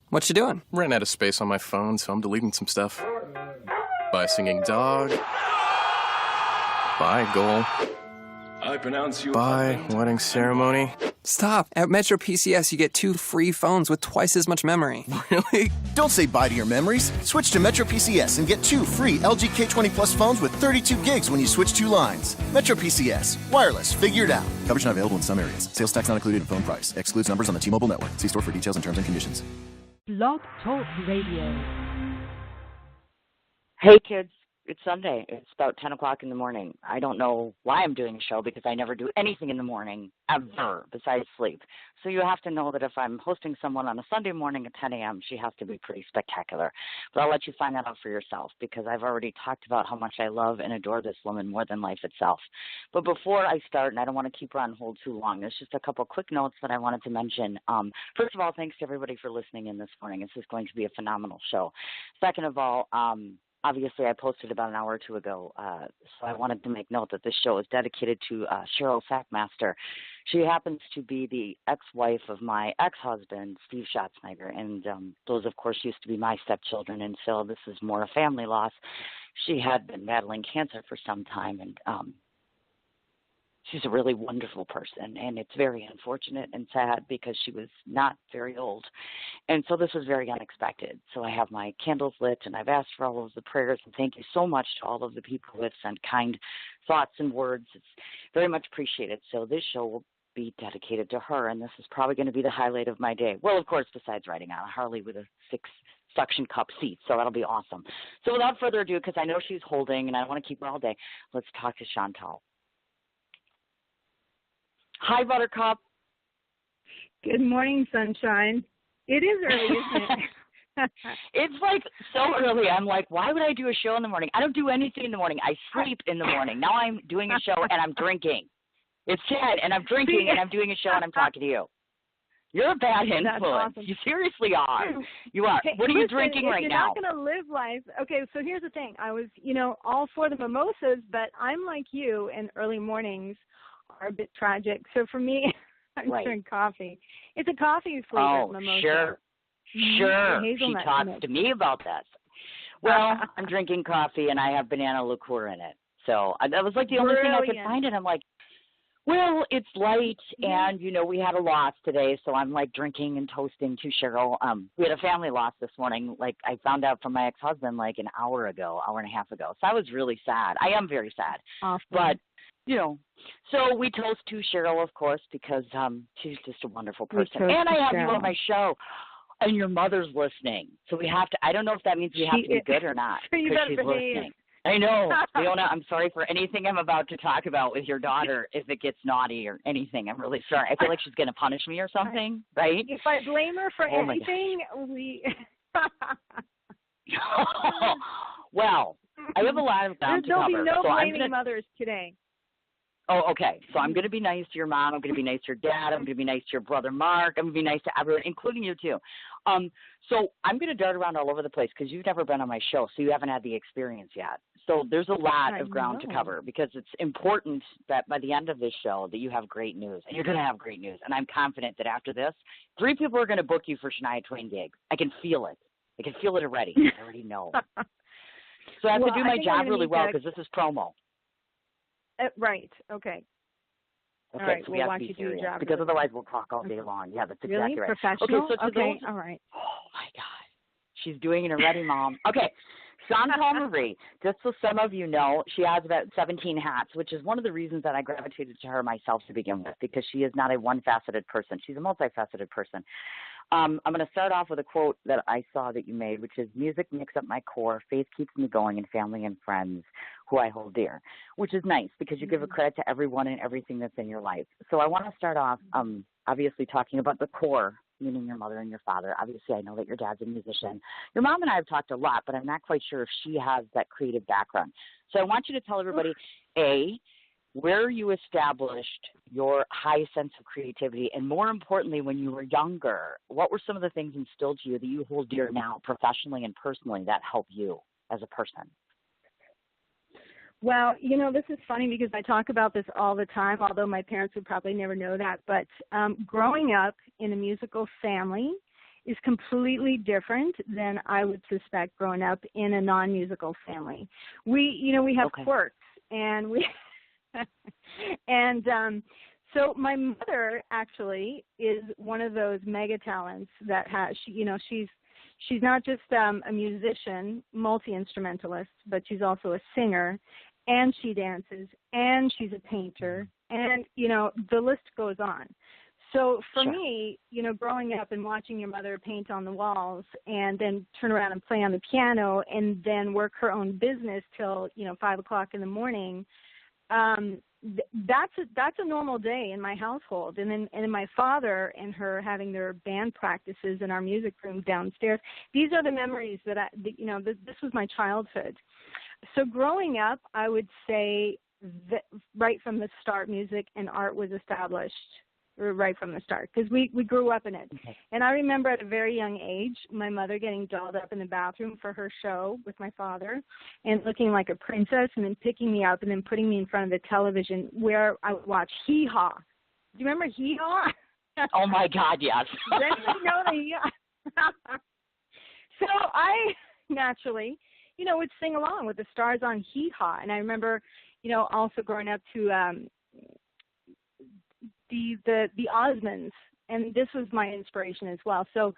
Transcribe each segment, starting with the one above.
What you doing? Ran out of space on my phone, so I'm deleting some stuff. Bye, singing dog. Bye, goal. I pronounce you. Bye, wedding ceremony. Stop. At Metro PCS, you get 2 free phones with twice as much memory. Really? Don't say bye to your memories. Switch to Metro PCS and get 2 free LG K20 Plus phones with 32 gigs when you switch 2 lines. Metro PCS. Wireless. Figure it out. Coverage not available in some areas. Sales tax not included in phone price. Excludes numbers on the T-Mobile network. See store for details and terms and conditions. Blog Talk Radio. Hey, kids. It's Sunday. It's about 10 o'clock in the morning. I don't know why I'm doing a show because I never do anything in the morning, ever, besides sleep. So you have to know that if I'm hosting someone on a Sunday morning at 10 a.m., she has to be pretty spectacular. But I'll let you find that out for yourself because I've already talked about how much I love and adore this woman more than life itself. But before I start, and I don't want to keep her on hold too long, there's just a couple quick notes that I wanted to mention. First of all, thanks to everybody for listening in this morning. This is going to be a phenomenal show. Second of all, obviously, I posted about an hour or two ago, so I wanted to make note that this show is dedicated to Cheryl Sackmaster. She happens to be the ex-wife of my ex-husband, Steve Schatzmeiger, and those, of course, used to be my stepchildren, and so this is more a family loss. She had been battling cancer for some time, and she's a really wonderful person, and it's very unfortunate and sad because she was not very old. And so this was very unexpected. So I have my candles lit, and I've asked for all of the prayers, and thank you so much to all of the people who have sent kind thoughts and words. It's very much appreciated. So this show will be dedicated to her, and this is probably going to be the highlight of my day. Well, of course, besides riding on a Harley with a 6 suction cup seat, so that'll be awesome. So without further ado, because I know she's holding, and I want to keep her all day, let's talk to Chantal. Hi, Buttercup. Good morning, sunshine. It is early, isn't it? It's like so early. I'm like, why would I do a show in the morning? I don't do anything in the morning. I sleep in the morning. Now I'm doing a show and I'm drinking. It's sad, and I'm drinking and I'm doing a show and I'm talking to you. You're a bad influence. Awesome. You seriously are. You are. Okay, what are you drinking right you're now? You're not going to live life. Okay, so here's the thing. I was, all for the mimosas, but I'm like you, and early mornings are a bit tragic. So for me, I'm drinking coffee. It's a coffee flavored mimosa. Sure. Sure. She talks to me about that. Well, I'm drinking coffee and I have banana liqueur in it. So that was like the only thing I could find. And I'm like, well, it's light and, we had a loss today. So I'm like drinking and toasting to Cheryl. We had a family loss this morning. Like I found out from my ex-husband like an hour and a half ago. So I was really sad. I am very sad. Awesome. But so we toast to Cheryl, of course, because she's just a wonderful person. And I have you on my show, and your mother's listening. So we have to, I don't know if that means we have to be good or not, because she's listening. I know. Leona, I'm sorry for anything I'm about to talk about with your daughter if it gets naughty or anything. I'm really sorry. I feel like she's going to punish me or something, right? If I blame her for anything, we... Well, I have a lot of ground to cover. There'll be no blaming mothers today. Oh, okay. So I'm going to be nice to your mom. I'm going to be nice to your dad. I'm going to be nice to your brother, Mark. I'm going to be nice to everyone, including you, too. So I'm going to dart around all over the place because you've never been on my show, so you haven't had the experience yet. So there's a lot of ground to cover because it's important that by the end of this show that you have great news. And you're going to have great news. And I'm confident that after this, 3 people are going to book you for Shania Twain gigs. I can feel it. I can feel it already. I already know. So I have to do my job really well because this is promo. Right. Okay. Okay, all right, so we have to be serious because otherwise we'll talk all day long. Yeah, that's exactly right. Professional? Okay, so those, all right. Oh, my God. She's doing it already, Mom. Okay, Chantal Marie, just so some of you know, she has about 17 hats, which is one of the reasons that I gravitated to her myself to begin with, because she is not a one-faceted person. She's a multifaceted person. I'm going to start off with a quote that I saw that you made, which is, music makes up my core, faith keeps me going, and family and friends who I hold dear, which is nice because you give a credit to everyone and everything that's in your life. So I want to start off, obviously, talking about the core, meaning your mother and your father. Obviously, I know that your dad's a musician. Your mom and I have talked a lot, but I'm not quite sure if she has that creative background. So I want you to tell everybody, A, where you established your high sense of creativity, and more importantly, when you were younger, what were some of the things instilled to you that you hold dear now professionally and personally that help you as a person? Well, this is funny because I talk about this all the time, although my parents would probably never know that. But growing up in a musical family is completely different than I would suspect growing up in a non-musical family. We have quirks, and so my mother actually is one of those mega talents that has, she's not just a musician, multi-instrumentalist, but she's also a singer, and she dances, and she's a painter, and, the list goes on. So for me, growing up and watching your mother paint on the walls and then turn around and play on the piano and then work her own business till, 5 o'clock in the morning, that's a normal day in my household. And then my father and her having their band practices in our music room downstairs. These are the memories that this was my childhood. So growing up, I would say that right from the start, music and art was established right from the start, because we grew up in it. Okay. And I remember at a very young age, my mother getting dolled up in the bathroom for her show with my father and looking like a princess, and then picking me up and then putting me in front of the television where I would watch Hee Haw. Do you remember Hee Haw? Oh, my God, yes. So I naturally, would sing along with the stars on Hee Haw. And I remember, also growing up to the Osmonds, and this was my inspiration as well. So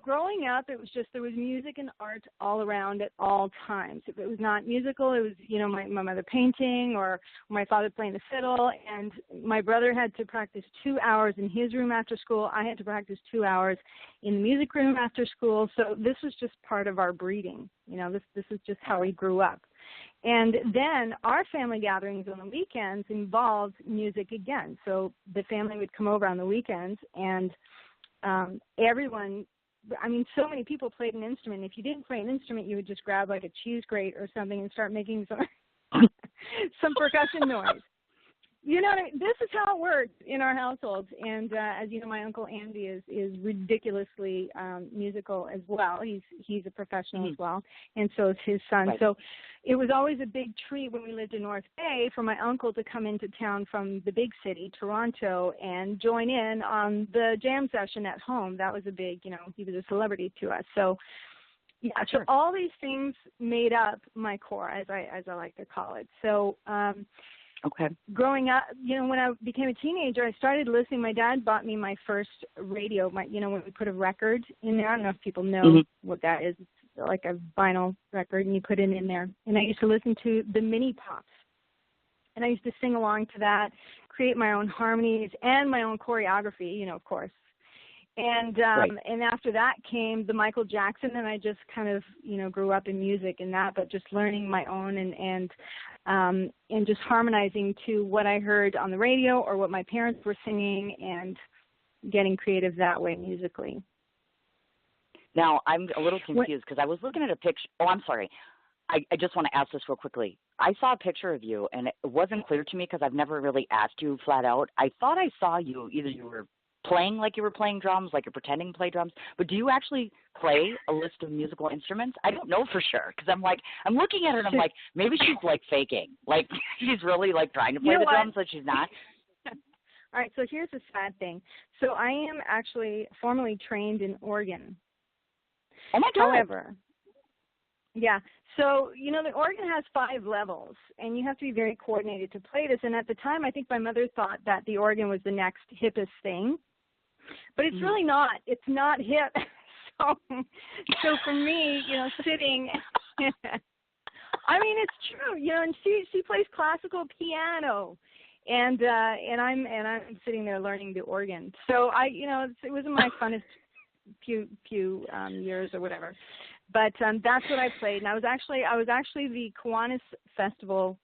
growing up, it was just, there was music and art all around at all times. If it was not musical, it was, my mother painting or my father playing the fiddle, and my brother had to practice 2 hours in his room after school. I had to practice 2 hours in the music room after school. So this was just part of our breeding. This is just how we grew up. And then our family gatherings on the weekends involved music again. So the family would come over on the weekends, and everyone, so many people played an instrument. If you didn't play an instrument, you would just grab like a cheese grate or something and start making some percussion noise. You know what I mean? This is how it works in our households. And as you know, my Uncle Andy is ridiculously musical as well. He's a professional as well, and so is his son. Right. So it was always a big treat when we lived in North Bay for my uncle to come into town from the big city, Toronto, and join in on the jam session at home. That was a big, he was a celebrity to us. So yeah, so all these things made up my core, as I like to call it. So okay. Growing up, when I became a teenager, I started listening. My dad bought me my first radio, when we put a record in there. I don't know if people know what that is. It's like a vinyl record, and you put it in there. And I used to listen to the mini pops. And I used to sing along to that, create my own harmonies and my own choreography, of course. And and after that came the Michael Jackson, and I just kind of, grew up in music and that, but just learning my own and just harmonizing to what I heard on the radio or what my parents were singing, and getting creative that way musically. Now, I'm a little confused because I was looking at a picture. Oh, I'm sorry. I just want to ask this real quickly. I saw a picture of you, and it wasn't clear to me because I've never really asked you flat out. I thought I saw you, either you were playing like you were playing drums, like you're pretending to play drums, but do you actually play a list of musical instruments? I don't know for sure, because I'm looking at her and I'm like, maybe she's like faking, like she's really like trying to play the drums, but she's not. All right, so here's the sad thing. So I am actually formally trained in organ. Oh my God. However, yeah, so, the organ has 5 levels, and you have to be very coordinated to play this. And at the time, I think my mother thought that the organ was the next hippest thing. But it's really not. It's not hip. So for me, sitting, it's true, and she plays classical piano, and I'm sitting there learning the organ. So it wasn't my funnest few years or whatever. But that's what I played, and I was actually the Kiwanis Festival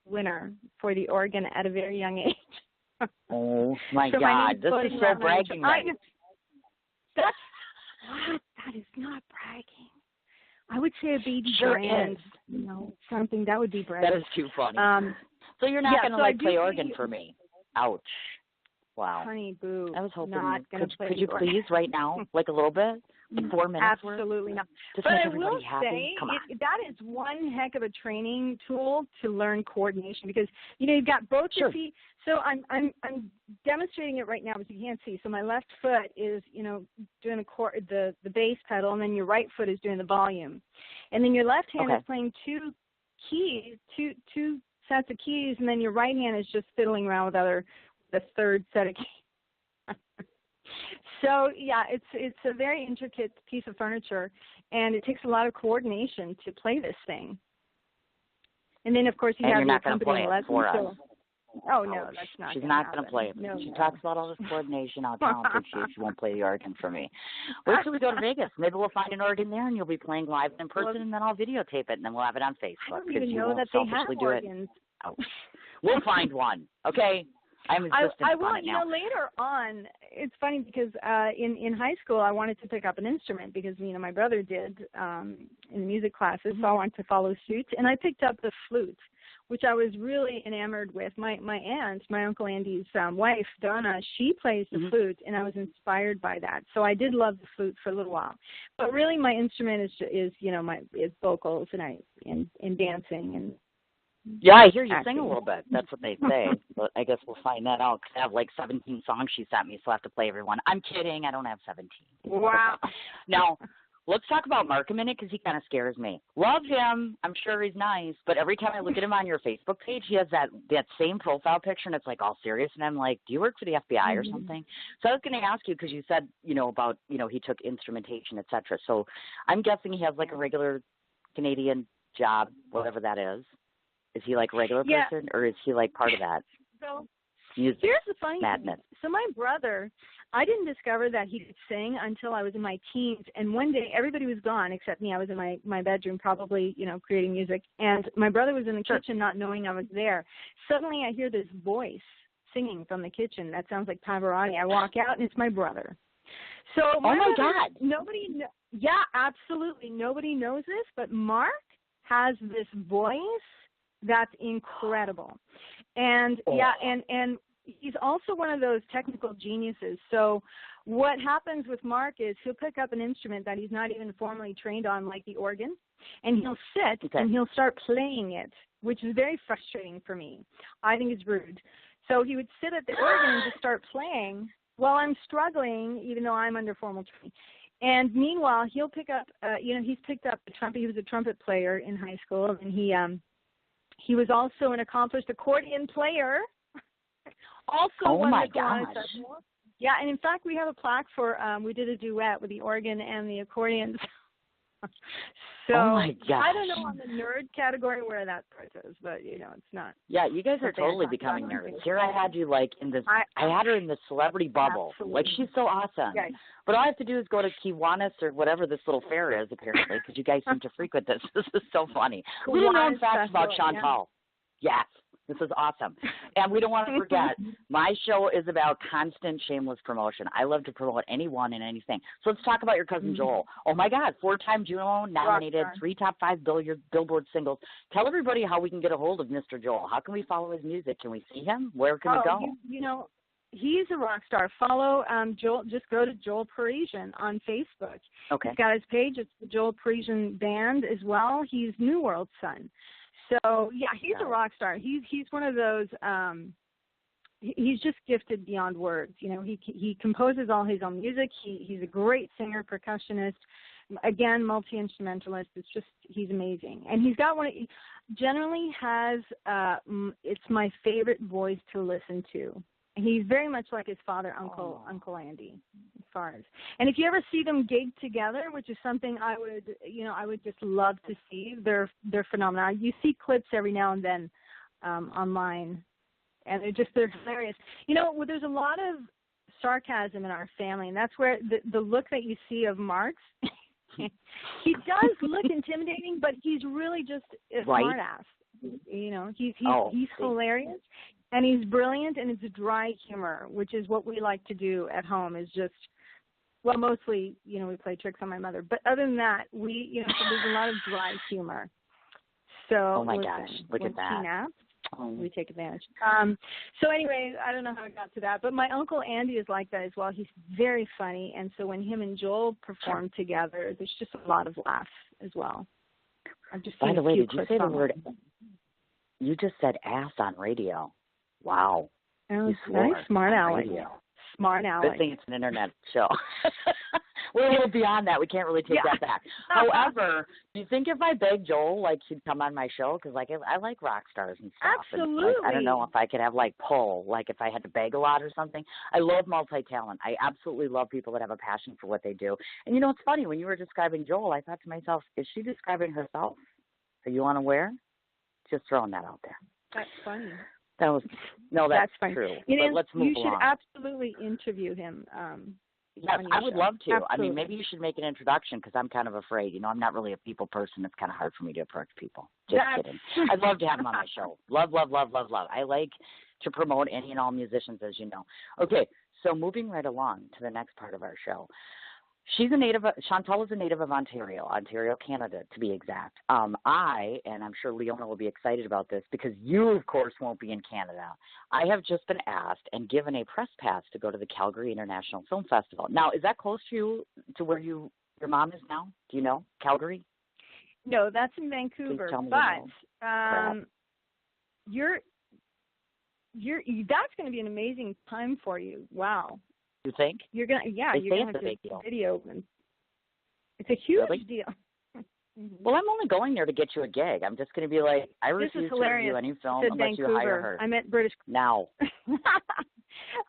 winner for the organ at a very young age. Oh my God! This is so bragging rights. That is not bragging. I would say a baby brand, something that would be bragging. That is too funny. So you're not going to play organ for me? Ouch! Wow. Honey boo. I was hoping. Not could you please right now, like a little bit? 4 minutes? Absolutely not. Just but make I everybody will happy. say Come on. that is one heck of a training tool to learn coordination because you've got both your feet. So I'm demonstrating it right now, but you can't see. So my left foot is doing the bass pedal, and then your right foot is doing the volume, and then your left hand is playing two keys, two sets of keys, and then your right hand is just fiddling around with the third set of keys. So yeah, it's a very intricate piece of furniture, and it takes a lot of coordination to play this thing. And then of course you have the accompanying lessons. Oh no, that's not. She's not going to play it. No, she talks about all this coordination, how talented she is. She won't play the organ for me. Wait till we go to Vegas. Maybe we'll find an organ there, and you'll be playing live in person, and then I'll videotape it, and then we'll have it on Facebook. I don't even know that they have organs. Oh. We'll find one. Okay. I will. Later on, it's funny because in high school I wanted to pick up an instrument because my brother did in the music classes, so I wanted to follow suit, and I picked up the flute, which I was really enamored with. My aunt, my Uncle Andy's wife, Donna, she plays the flute, and I was inspired by that. So I did love the flute for a little while, but really my instrument is vocals and dancing and. Yeah, I hear you sing a little bit. That's what they say. But I guess we'll find that out because I have like 17 songs she sent me, so I have to play every one. I'm kidding. I don't have 17. Wow. Now, let's talk about Mark a minute because he kind of scares me. Love him. I'm sure he's nice. But every time I look at him on your Facebook page, he has that same profile picture, and it's like all serious. And I'm like, do you work for the FBI or something? So I was going to ask you because you said, about, he took instrumentation, et cetera. So I'm guessing he has like a regular Canadian job, whatever that is. Is he like a regular person, or is he like part of that? So here's the funny thing. So my brother, I didn't discover that he could sing until I was in my teens. And one day, everybody was gone except me. I was in my bedroom, probably, creating music. And my brother was in the kitchen, not knowing I was there. Suddenly, I hear this voice singing from the kitchen. That sounds like Pavarotti. I walk out, and it's my brother. So oh my God! Yeah, absolutely. Nobody knows this, but Mark has this voice. That's incredible. And and he's also one of those technical geniuses. So what happens with Mark is he'll pick up an instrument that he's not even formally trained on, like the organ, and he'll sit and he'll start playing it, which is very frustrating for me. I think it's rude. So he would sit at the organ and just start playing while I'm struggling, even though I'm under formal training. And meanwhile, he'll pick up, he's picked up the trumpet. He was a trumpet player in high school, and he was also an accomplished accordion player. My gosh. Yeah, and in fact, we have a plaque for, we did a duet with the organ and the accordion. So oh my gosh. I don't know on the nerd category where that part is, but, it's not. Yeah, you guys are totally becoming nerds. Here I had you like in this, I had her in the celebrity bubble. Absolutely. Like, she's so awesome. Yeah. But all I have to do is go to Kiwanis or whatever this little fair is, apparently, because you guys seem to frequent this. This is so funny. We didn't know facts about Chantal. Yeah. Yes. This is awesome. And we don't want to forget, my show is about constant shameless promotion. I love to promote anyone and anything. So let's talk about your cousin Joel. Oh, my God, 4-time Juno nominated, 3 top 5 Billboard singles. Tell everybody how we can get a hold of Mr. Joel. How can we follow his music? Can we see him? Where can we go? He's a rock star. Follow Joel. Just go to Joel Parisian on Facebook. Okay. He's got his page. It's the Joel Parisian Band as well. He's New World's son. So, yeah, he's a rock star. He's one of those, he's just gifted beyond words. He composes all his own music. He's a great singer, percussionist, again, multi-instrumentalist. He's amazing. And he's got generally has, it's my favorite voice to listen to. He's very much like his father, Uncle Andy, as far as. And if you ever see them gig together, which is something I would just love to see. They're phenomenal. You see clips every now and then online, and they're hilarious. There's a lot of sarcasm in our family, and that's where the look that you see of Mark's. He does look intimidating, but he's really just a smartass. He's hilarious. And he's brilliant, and it's dry humor, which is what we like to do at home. Is just, mostly, we play tricks on my mother. But other than that, so there's a lot of dry humor. So, oh my gosh, look at that! We take advantage. So anyway, I don't know how I got to that, but my uncle Andy is like that as well. He's very funny, and so when him and Joel perform together, there's just a lot of laughs as well. I've just By the way, did you say the online. word? You just said ass on radio. Wow. Oh, very smart, Alex. Smart, Alex. Good thing it's an internet show. We're a little beyond that. We can't really take that back. However, do you think if I begged Joel, like, he'd come on my show? Because, like, I like rock stars and stuff. Absolutely. And, like, I don't know if I could have, like, pull, like, if I had to beg a lot or something. I love multi-talent. I absolutely love people that have a passion for what they do. And, you know, it's funny. When you were describing Joel, I thought to myself, is she describing herself? Are you unaware? Just throwing that out there. That's funny. That's funny. true. But let's move you should along. absolutely interview him. Yes, I would love to. Absolutely. I mean, maybe you should make an introduction because I'm kind of afraid. You know, I'm not really a people person. It's kind of hard for me to approach people. Just kidding. I'd love to have him on my show. Love, love, love, love, love. I like to promote any and all musicians, as you know. Okay, so moving right along to the next part of our show. Chantal is a native of Ontario, Canada, to be exact. And I'm sure Leona will be excited about this because you, of course, won't be in Canada. I have just been asked and given a press pass to go to the Calgary International Film Festival. Now, is that close to you, to where your mom is now? Do you know Calgary? No, that's in Vancouver. But that's going to be an amazing time for you. Wow. You think? You're gonna, you're gonna have to video, and it's a huge deal. Well, I'm only going there to get you a gig. I'm just going to be like, I refuse to review any film unless you hire her. I meant British. Now.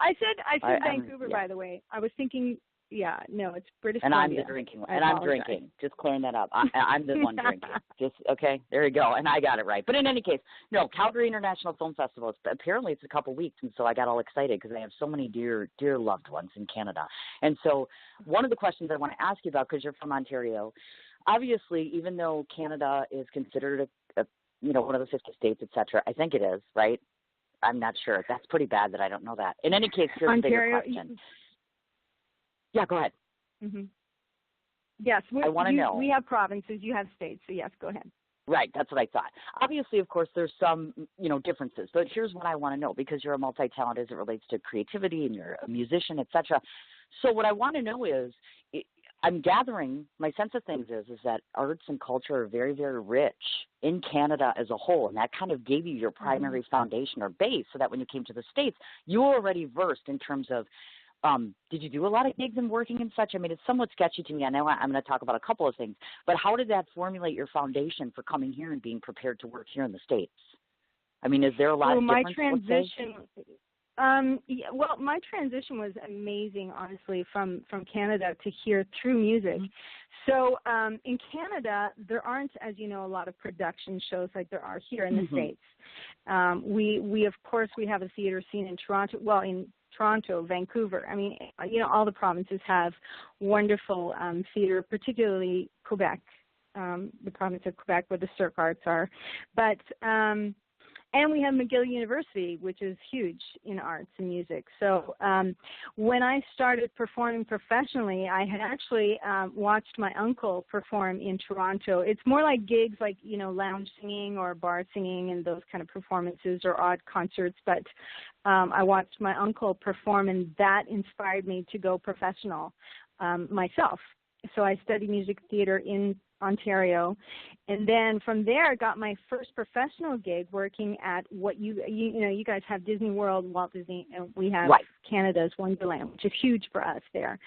I said Vancouver, by the way. I was thinking, it's British and Columbia. I'm the drinking one. And I'm drinking. Just clearing that up. I'm the one drinking. Just, okay, there you go. And I got it right. But in any case, no, Calgary International Film Festival, apparently it's a couple weeks, and so I got all excited because I have so many dear loved ones in Canada. And so one of the questions I want to ask you about, because you're from Ontario, obviously, even though Canada is considered one of the 50 states, et cetera, I think it is, right? I'm not sure. That's pretty bad that I don't know that. In any case, here's a bigger question. Yeah, go ahead. Mm-hmm. Yes, I want to know. We have provinces, you have states, so yes, go ahead. Right, that's what I thought. Obviously, of course, there's some, differences, but here's what I want to know, because you're a multi-talent as it relates to creativity and you're a musician, et cetera. So what I want to know is, I'm gathering, my sense of things is that arts and culture are very, very rich in Canada as a whole, and that kind of gave you your primary foundation or base so that when you came to the States, you were already versed in terms of, did you do a lot of gigs and working and such? I mean, it's somewhat sketchy to me. I know I'm going to talk about a couple of things, but how did that formulate your foundation for coming here and being prepared to work here in the States? I mean, is there a lot of difference? My transition was amazing, honestly, from Canada to here through music. So in Canada, there aren't, as you know, a lot of production shows like there are here in the States. We of course, we have a theater scene in Toronto. Well, in Toronto, Vancouver. I mean, all the provinces have wonderful theater, particularly Quebec, the province of Quebec, where the Cirque Arts are. But and we have McGill University, which is huge in arts and music. So when I started performing professionally, I had actually watched my uncle perform in Toronto. It's more like gigs like, lounge singing or bar singing and those kind of performances or odd concerts. But I watched my uncle perform, and that inspired me to go professional myself. So I studied music theater in Ontario, and then from there I got my first professional gig working at what you guys have Disney World, Walt Disney, and we have Canada's Wonderland, which is huge for us there.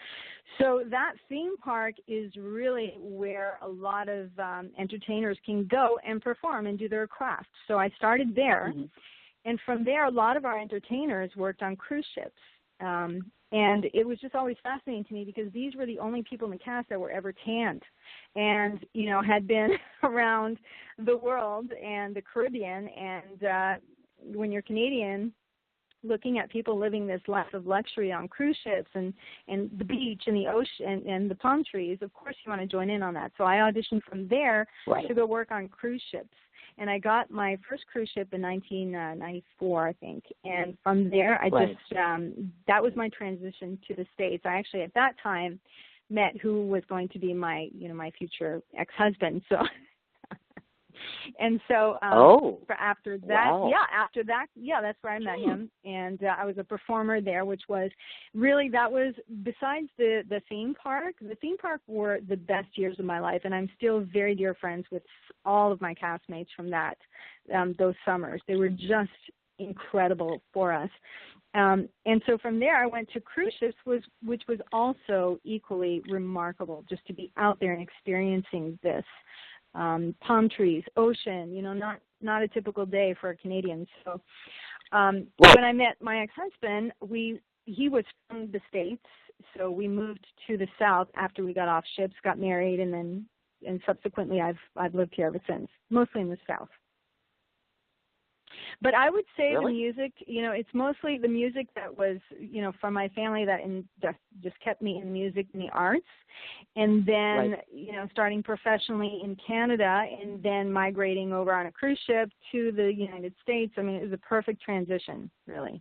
So that theme park is really where a lot of entertainers can go and perform and do their craft. So I started there, and from there a lot of our entertainers worked on cruise ships. And it was just always fascinating to me because these were the only people in the cast that were ever tanned and, had been around the world and the Caribbean. And when you're Canadian, looking at people living this life of luxury on cruise ships and the beach and the ocean and the palm trees, of course you want to join in on that. So I auditioned from there to go work on cruise ships. And I got my first cruise ship in 1994, I think. And from there, I just, that was my transition to the States. I actually, at that time, met who was going to be my, my future ex-husband. So And so after that, wow. that's where I met him. And I was a performer there, which was really, that was, besides the theme park were the best years of my life. And I'm still very dear friends with all of my castmates from those summers. They were just incredible for us. And so from there, I went to cruise ships, which was also equally remarkable, just to be out there and experiencing this. Palm trees, ocean, not a typical day for a Canadian. So when I met my ex-husband, he was from the States, so we moved to the South after we got off ships, got married, and subsequently I've lived here ever since, mostly in the South. But I would say the music, it's mostly the music that was, from my family that just kept me in music and the arts. And then, starting professionally in Canada and then migrating over on a cruise ship to the United States. I mean, it was a perfect transition, really.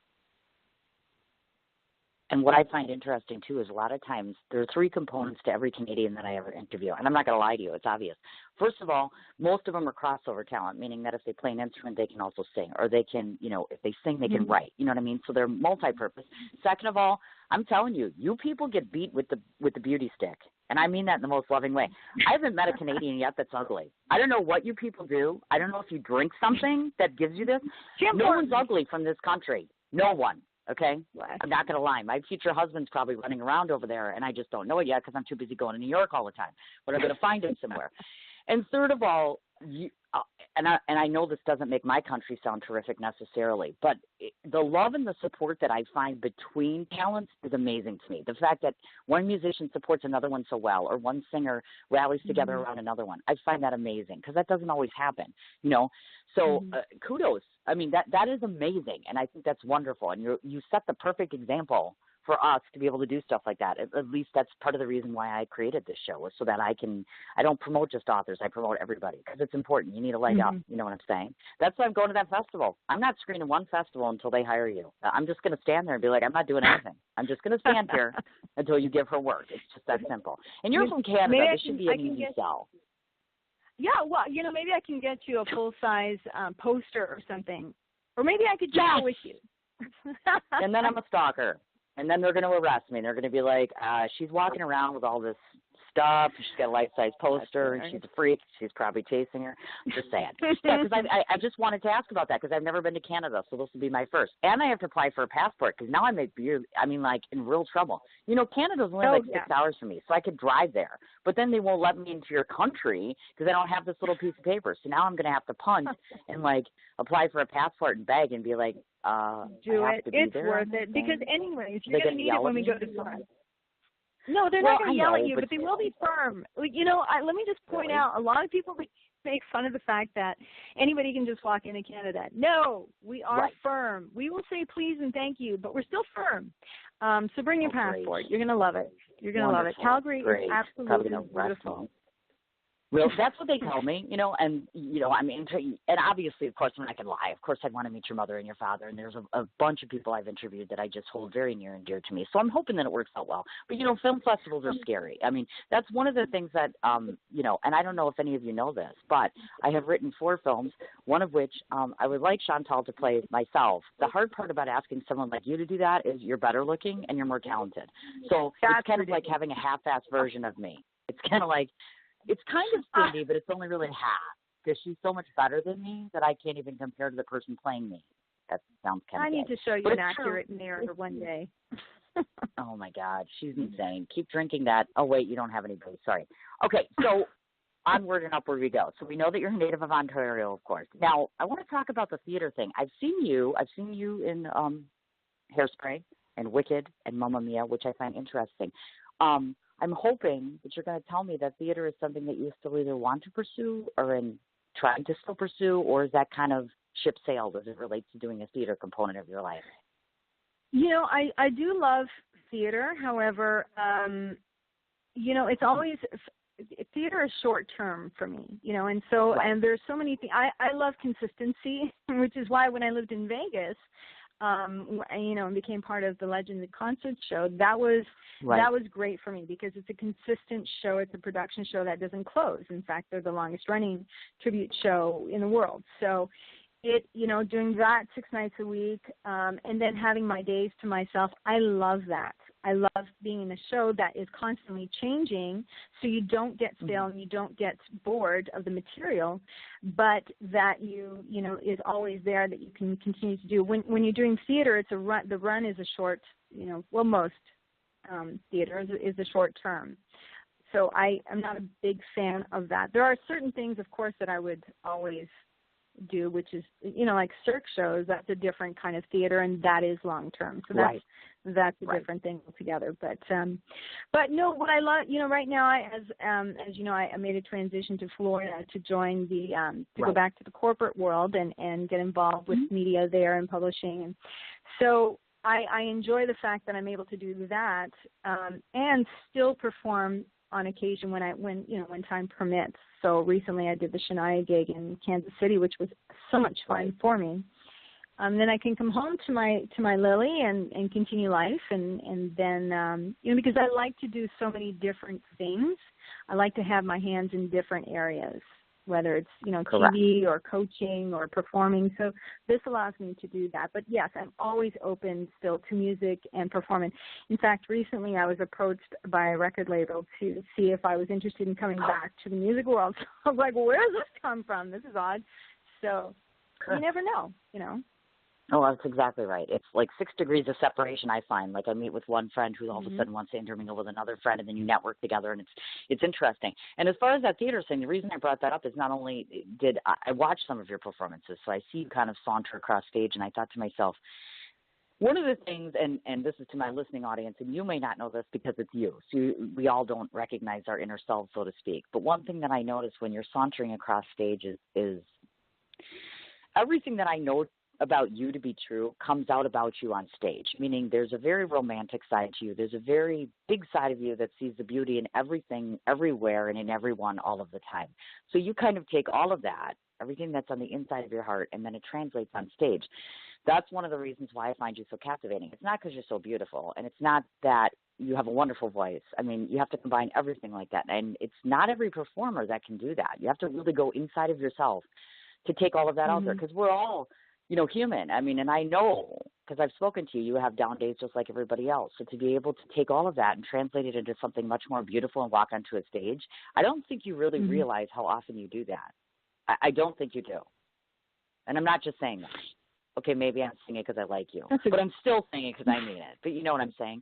And what I find interesting, too, is a lot of times there are three components to every Canadian that I ever interview. And I'm not going to lie to you. It's obvious. First of all, most of them are crossover talent, meaning that if they play an instrument, they can also sing. Or they can, if they sing, they can write. You know what I mean? So they're multi-purpose. Second of all, I'm telling you, you people get beat with the beauty stick. And I mean that in the most loving way. I haven't met a Canadian yet that's ugly. I don't know what you people do. I don't know if you drink something that gives you this. No one's ugly from this country. No one. Okay? I'm not going to lie. My future husband's probably running around over there, and I just don't know it yet because I'm too busy going to New York all the time. But I'm going to find him somewhere. And third of all, and I know this doesn't make my country sound terrific necessarily, but the love and the support that I find between talents is amazing to me. The fact that one musician supports another one so well, or one singer rallies together around another one, I find that amazing because that doesn't always happen, So kudos. I mean, that is amazing, and I think that's wonderful. And you set the perfect example for us to be able to do stuff like that. At least that's part of the reason why I created this show, was so that I don't promote just authors, I promote everybody, because it's important. You need a leg up, you know what I'm saying? That's why I'm going to that festival. I'm not screening one festival until they hire you. I'm just going to stand there and be like, I'm not doing anything. I'm just going to stand here until you give her work. It's just that simple. And you're from Canada. This should be an easy sell. Yeah, well, maybe I can get you a full-size poster or something. Or maybe I could just go with you. And then I'm a stalker. And then they're going to arrest me. They're going to be like, she's walking around with all this stuff. She's got a life-size poster, and she's a freak. She's probably chasing her. Just saying. Yeah, because I just wanted to ask about that because I've never been to Canada, so this will be my first. And I have to apply for a passport because now I'm in real trouble. Canada's only 6 hours from me, so I could drive there. But then they won't let me into your country because I don't have this little piece of paper. So now I'm going to have to punch and, apply for a passport and beg and be like, do it. It's worth it. Because anyways, you're going to need it when we go to France. No, they're not going to yell at you, but they will be firm. Let me just point out, a lot of people make fun of the fact that anybody can just walk into Canada. No, we are firm. We will say please and thank you, but we're still firm. So bring your passport. Great. You're going to love it. You're going to love it. Calgary is absolutely beautiful. Well, that's what they tell me, and, and obviously, of course, I'm not going to lie. Of course, I'd want to meet your mother and your father, and there's a bunch of people I've interviewed that I just hold very near and dear to me. So I'm hoping that it works out well. But, film festivals are scary. I mean, that's one of the things that, and I don't know if any of you know this, but I have written 4 films, one of which I would like Chantal to play myself. The hard part about asking someone like you to do that is you're better looking and you're more talented. So it's kind of like having a half-assed version of me. It's kind of like, it's kind of stingy, but it's only really half because she's so much better than me that I can't even compare to the person playing me. That sounds kind of I need to show you an accurate mirror one day. Oh, my God. She's insane. Keep drinking that. Oh, wait, you don't have any booze. Sorry. Okay, so onward and upward we go. So we know that you're a native of Ontario, of course. Now, I want to talk about the theater thing. I've seen you in Hairspray and Wicked and Mamma Mia, which I find interesting. I'm hoping that you're going to tell me that theater is something that you still either want to pursue or trying to still pursue, or is that kind of ship sailed as it relates to doing a theater component of your life? I do love theater. However, it's always theater is short term for me, and so and there's so many things. I love consistency, which is why when I lived in Vegas, and became part of the Legends of Concert show, that was great for me because it's a consistent show. It's a production show that doesn't close. In fact, they're the longest running tribute show in the world. So doing that 6 nights a week, and then having my days to myself, I love that. I love being in a show that is constantly changing, so you don't get stale and you don't get bored of the material, but that is always there that you can continue to do. When you're doing theater, it's the run is a short, most theater is a short term. So I am not a big fan of that. There are certain things, of course, that I would always do, which is, like Cirque shows, that's a different kind of theater, and that is long term. So that's a different thing altogether. But no, what I love, right now, as you know, I made a transition to Florida to join to go back to the corporate world and get involved with media there and publishing. And so I enjoy the fact that I'm able to do that and still perform on occasion when time permits. So recently I did the Shania gig in Kansas City, which was so much fun for me. Then I can come home to my Lily and continue life, and then because I like to do so many different things. I like to have my hands in different areas, whether it's TV or coaching or performing. So this allows me to do that. But yes, I'm always open still to music and performing. In fact, recently I was approached by a record label to see if I was interested in coming back to the music world. So I was like, well, where does this come from? This is odd. So you never know, Oh, that's exactly right. It's like 6 degrees of separation, I find. Like I meet with one friend who all of a sudden wants to intermingle with another friend, and then you network together, and it's interesting. And as far as that theater thing, the reason I brought that up is not only did I watch some of your performances, so I see you kind of saunter across stage, and I thought to myself, one of the things, and this is to my listening audience, and you may not know this because it's you, so we all don't recognize our inner selves, so to speak. But one thing that I notice when you're sauntering across stage is everything that I know about you to be true comes out about you on stage, meaning there's a very romantic side to you. There's a very big side of you that sees the beauty in everything, everywhere, and in everyone all of the time. So you kind of take all of that, everything that's on the inside of your heart, and then it translates on stage. That's one of the reasons why I find you so captivating. It's not because you're so beautiful, and it's not that you have a wonderful voice. I mean, you have to combine everything like that, and it's not every performer that can do that. You have to really go inside of yourself to take all of that out there, because we're all human. I mean, and I know, because I've spoken to you, you have down days just like everybody else. So to be able to take all of that and translate it into something much more beautiful and walk onto a stage, I don't think you really realize how often you do that. I don't think you do. And I'm not just saying that. Okay, maybe I'm saying it because I like you. But I'm still saying it because I mean it. But you know what I'm saying?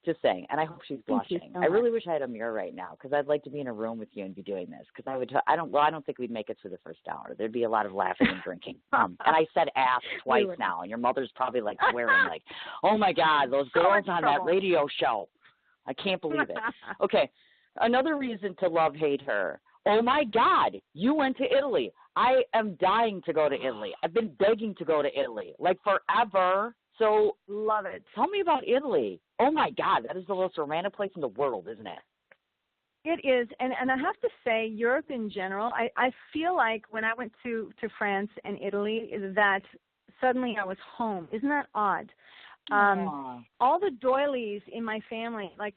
Just saying. And I hope she's blushing. I really wish I had a mirror right now, because I'd like to be in a room with you and be doing this. Because I don't think we'd make it through the first hour. There'd be a lot of laughing and drinking. And I said ass twice now, and your mother's probably like swearing, like, oh my God, those girls on that radio show. I can't believe it. Okay, another reason to love, hate her. Oh my God, you went to Italy. I am dying to go to Italy. I've been begging to go to Italy, like forever. So love it. Tell me about Italy. Oh, my God, that is the most romantic place in the world, isn't it? It is. And I have to say, Europe in general, I feel like when I went to France and Italy that suddenly I was home. Isn't that odd? All the doilies in my family, like,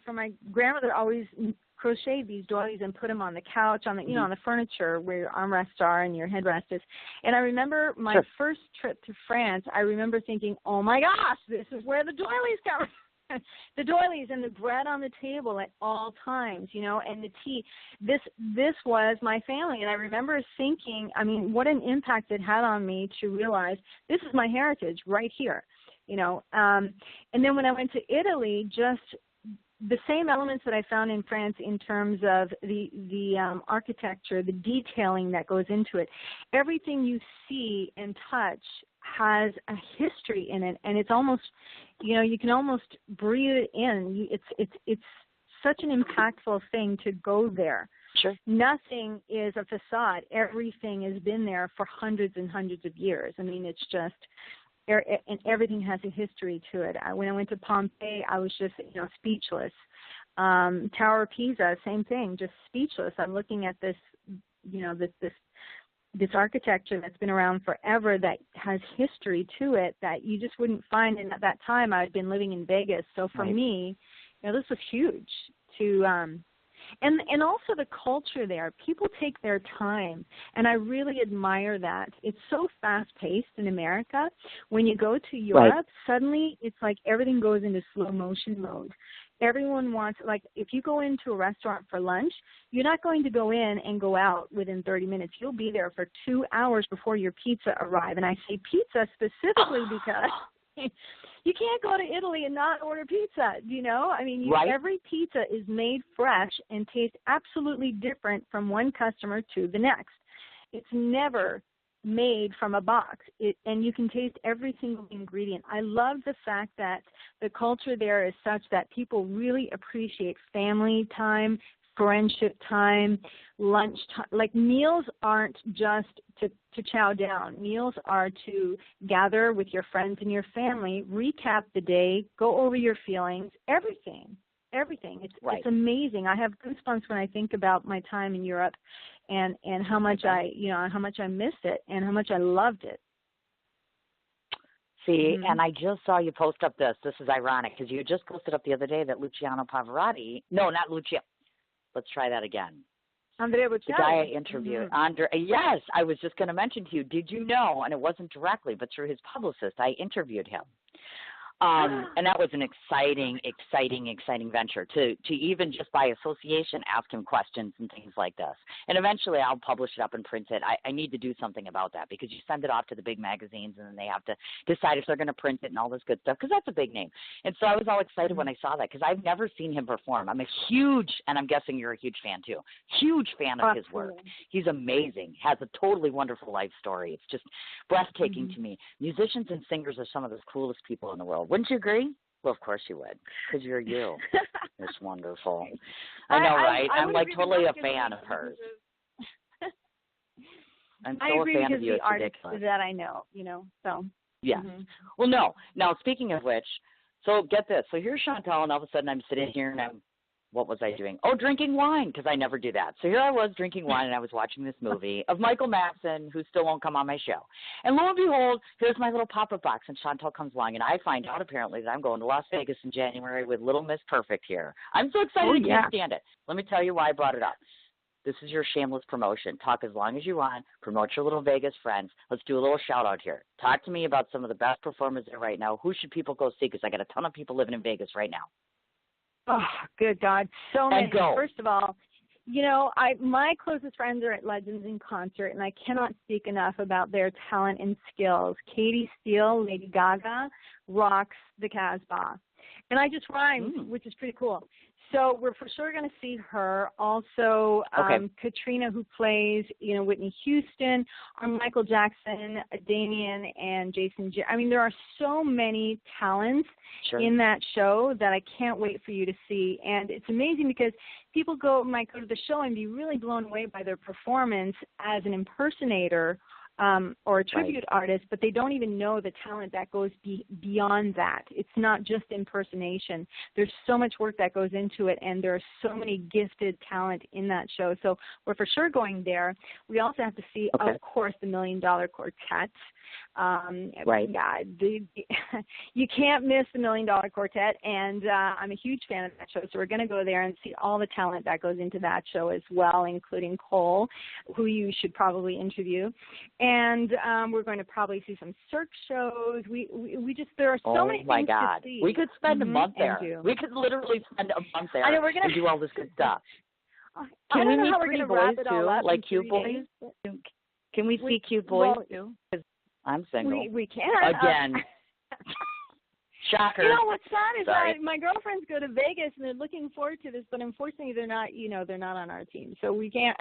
for my grandmother always crocheted these doilies and put them on the couch, on the on the furniture where your armrests are and your headrest is. And I remember my first trip to France, I remember thinking, oh my gosh, this is where the doilies come from. The doilies and the bread on the table at all times, and the tea. This was my family. And I remember thinking, I mean, what an impact it had on me to realize this is my heritage right here, And then when I went to Italy, just the same elements that I found in France in terms of the architecture, the detailing that goes into it, everything you see and touch has a history in it, and it's almost, you can almost breathe it in. It's such an impactful thing to go there. Sure. Nothing is a facade. Everything has been there for hundreds and hundreds of years. I mean, it's just, and everything has a history to it. When I went to Pompeii, I was just, speechless. Tower of Pisa, same thing, just speechless. I'm looking at this, this this architecture that's been around forever that has history to it that you just wouldn't find. And at that time, I had been living in Vegas. So for me, this was huge to and also the culture there. People take their time, and I really admire that. It's so fast-paced in America. When you go to Europe, suddenly it's like everything goes into slow motion mode. Everyone wants, like, if you go into a restaurant for lunch, you're not going to go in and go out within 30 minutes. You'll be there for 2 hours before your pizza arrives. And I say pizza specifically because you can't go to Italy and not order pizza, I mean, every pizza is made fresh and tastes absolutely different from one customer to the next. It's never made from a box, and you can taste every single ingredient. I love the fact that the culture there is such that people really appreciate family time, friendship time, lunch time. Like, meals aren't just to chow down. Meals are to gather with your friends and your family, recap the day, go over your feelings, everything. It's amazing. I have goosebumps when I think about my time in Europe and how much I missed it and how much I loved it. See, and I just saw you post up this. This is ironic because you just posted up the other day that Luciano Pavarotti, no, not Luciano. Let's try that again. Andrea Bocelli. The guy I interviewed, yes, I was just going to mention to you, did you know, and it wasn't directly, but through his publicist, I interviewed him. And that was an exciting venture to even just by association ask him questions and things like this. And eventually I'll publish it up and print it. I need to do something about that because you send it off to the big magazines and then they have to decide if they're going to print it and all this good stuff because that's a big name. And so I was all excited when I saw that because I've never seen him perform. I'm a huge, and I'm guessing you're a huge fan too, huge fan of his work. He's amazing, has a totally wonderful life story. It's just breathtaking to me. Musicians and singers are some of the coolest people in the world. Wouldn't you agree? Well, of course you would, because you're you. It's wonderful. I know, right? I'm like totally a fan of hers. I'm so a fan of you. It's ridiculous. That I know, so. Yes. Well, no. Now, speaking of which, so get this. So here's Chantal, and all of a sudden I'm sitting here and what was I doing? Oh, drinking wine, because I never do that. So here I was drinking wine, and I was watching this movie of Michael Madsen, who still won't come on my show. And lo and behold, here's my little pop-up box, and Chantal comes along, and I find out apparently that I'm going to Las Vegas in January with Little Miss Perfect here. I'm so excited I can't stand it. Let me tell you why I brought it up. This is your shameless promotion. Talk as long as you want. Promote your little Vegas friends. Let's do a little shout-out here. Talk to me about some of the best performers there right now. Who should people go see? Because I got a ton of people living in Vegas right now. Oh, good God. So many. First of all, my closest friends are at Legends in Concert, and I cannot speak enough about their talent and skills. Katie Steele, Lady Gaga, rocks the Casbah. And I just rhymed, which is pretty cool. So we're for sure going to see her. Also, Katrina, who plays, Whitney Houston, or Michael Jackson, Damien, and Jason. I mean, there are so many talents in that show that I can't wait for you to see. And it's amazing because people might go to the show and be really blown away by their performance as an impersonator or a tribute artist, but they don't even know the talent that goes beyond that. It's not just impersonation. There's so much work that goes into it, and there are so many gifted talent in that show. So we're for sure going there. We also have to see, of course, the $1 Million Quartet. Yeah, you can't miss the $1 Million Quartet, and I'm a huge fan of that show. So we're going to go there and see all the talent that goes into that show as well, including Cole, who you should probably interview. And we're going to probably see some Cirque shows. We just, there are so many things to see. We could spend a month there. We could literally spend a month there and do all this good stuff. Can we meet pretty boys too, like cute boys? Can we see cute boys too? I'm single. We can. Again. Shocker. What's sad is that my girlfriends go to Vegas and they're looking forward to this, but unfortunately they're not on our team, so we can't.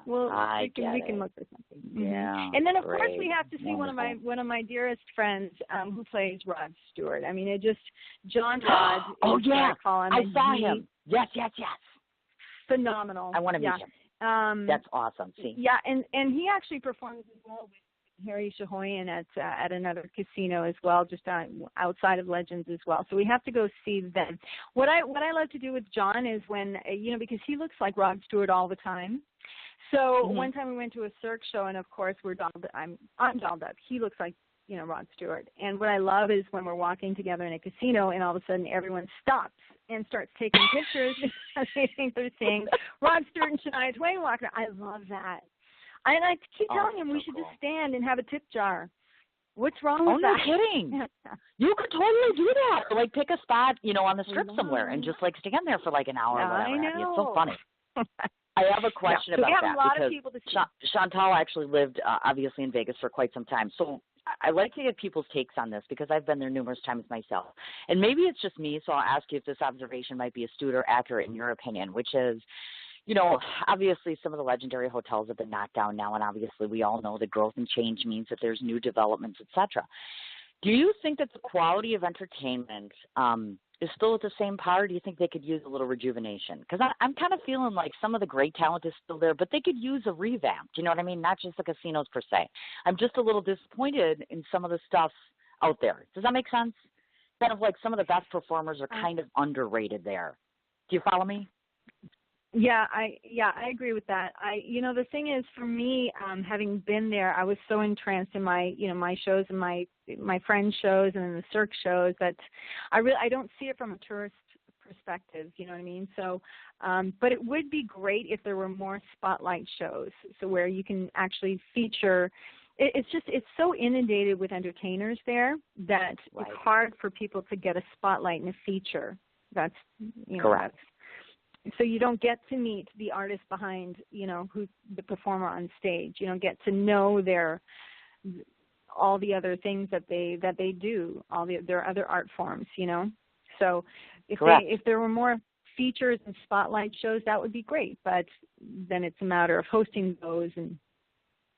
We can look for something. Yeah. And then of course we have to see one of my dearest friends who plays Rod Stewart. I mean, John Rod. Oh yeah, I saw him. Yes. Phenomenal. I want to meet him. That's awesome. See. Yeah, and he actually performs as well with Harry Shahoyan at another casino as well, just outside of Legends as well. So we have to go see them. What I love to do with John is when because he looks like Rod Stewart all the time. So one time we went to a Cirque show, and of course I'm dolled up. He looks like, Rod Stewart. And what I love is when we're walking together in a casino, and all of a sudden everyone stops and starts taking pictures because they think they're seeing Rod Stewart and Shania Twain walking. I love that. And I keep telling him we should just stand and have a tip jar. What's wrong with that? Oh, no kidding. You could totally do that. Or, like, pick a spot, on the strip somewhere and just, like, stand there for, like, an hour or whatever. I know. It's so funny. I have a question about that. We have a lot of people to see. Chantal actually lived, obviously, in Vegas for quite some time. So I like to get people's takes on this because I've been there numerous times myself. And maybe it's just me, so I'll ask you if this observation might be astute or accurate in your opinion, which is, obviously some of the legendary hotels have been knocked down now, and obviously we all know that growth and change means that there's new developments, et cetera. Do you think that the quality of entertainment is still at the same par, or do you think they could use a little rejuvenation? Because I'm kind of feeling like some of the great talent is still there, but they could use a revamp. Do you know what I mean? Not just the casinos per se. I'm just a little disappointed in some of the stuff out there. Does that make sense? Kind of like some of the best performers are kind of underrated there. Do you follow me? Yeah, I agree with that. The thing is, for me, having been there, I was so entranced in my shows and my friends' shows and the Cirque shows that I don't see it from a tourist perspective. You know what I mean? So, but it would be great if there were more spotlight shows, so where you can actually feature. It's so inundated with entertainers there that it's hard for people to get a spotlight and a feature. That's correct. So you don't get to meet the artist behind, who's the performer on stage. You don't get to know all the other things that they do, their other art forms. So if there were more features and spotlight shows, that would be great. But then it's a matter of hosting those. And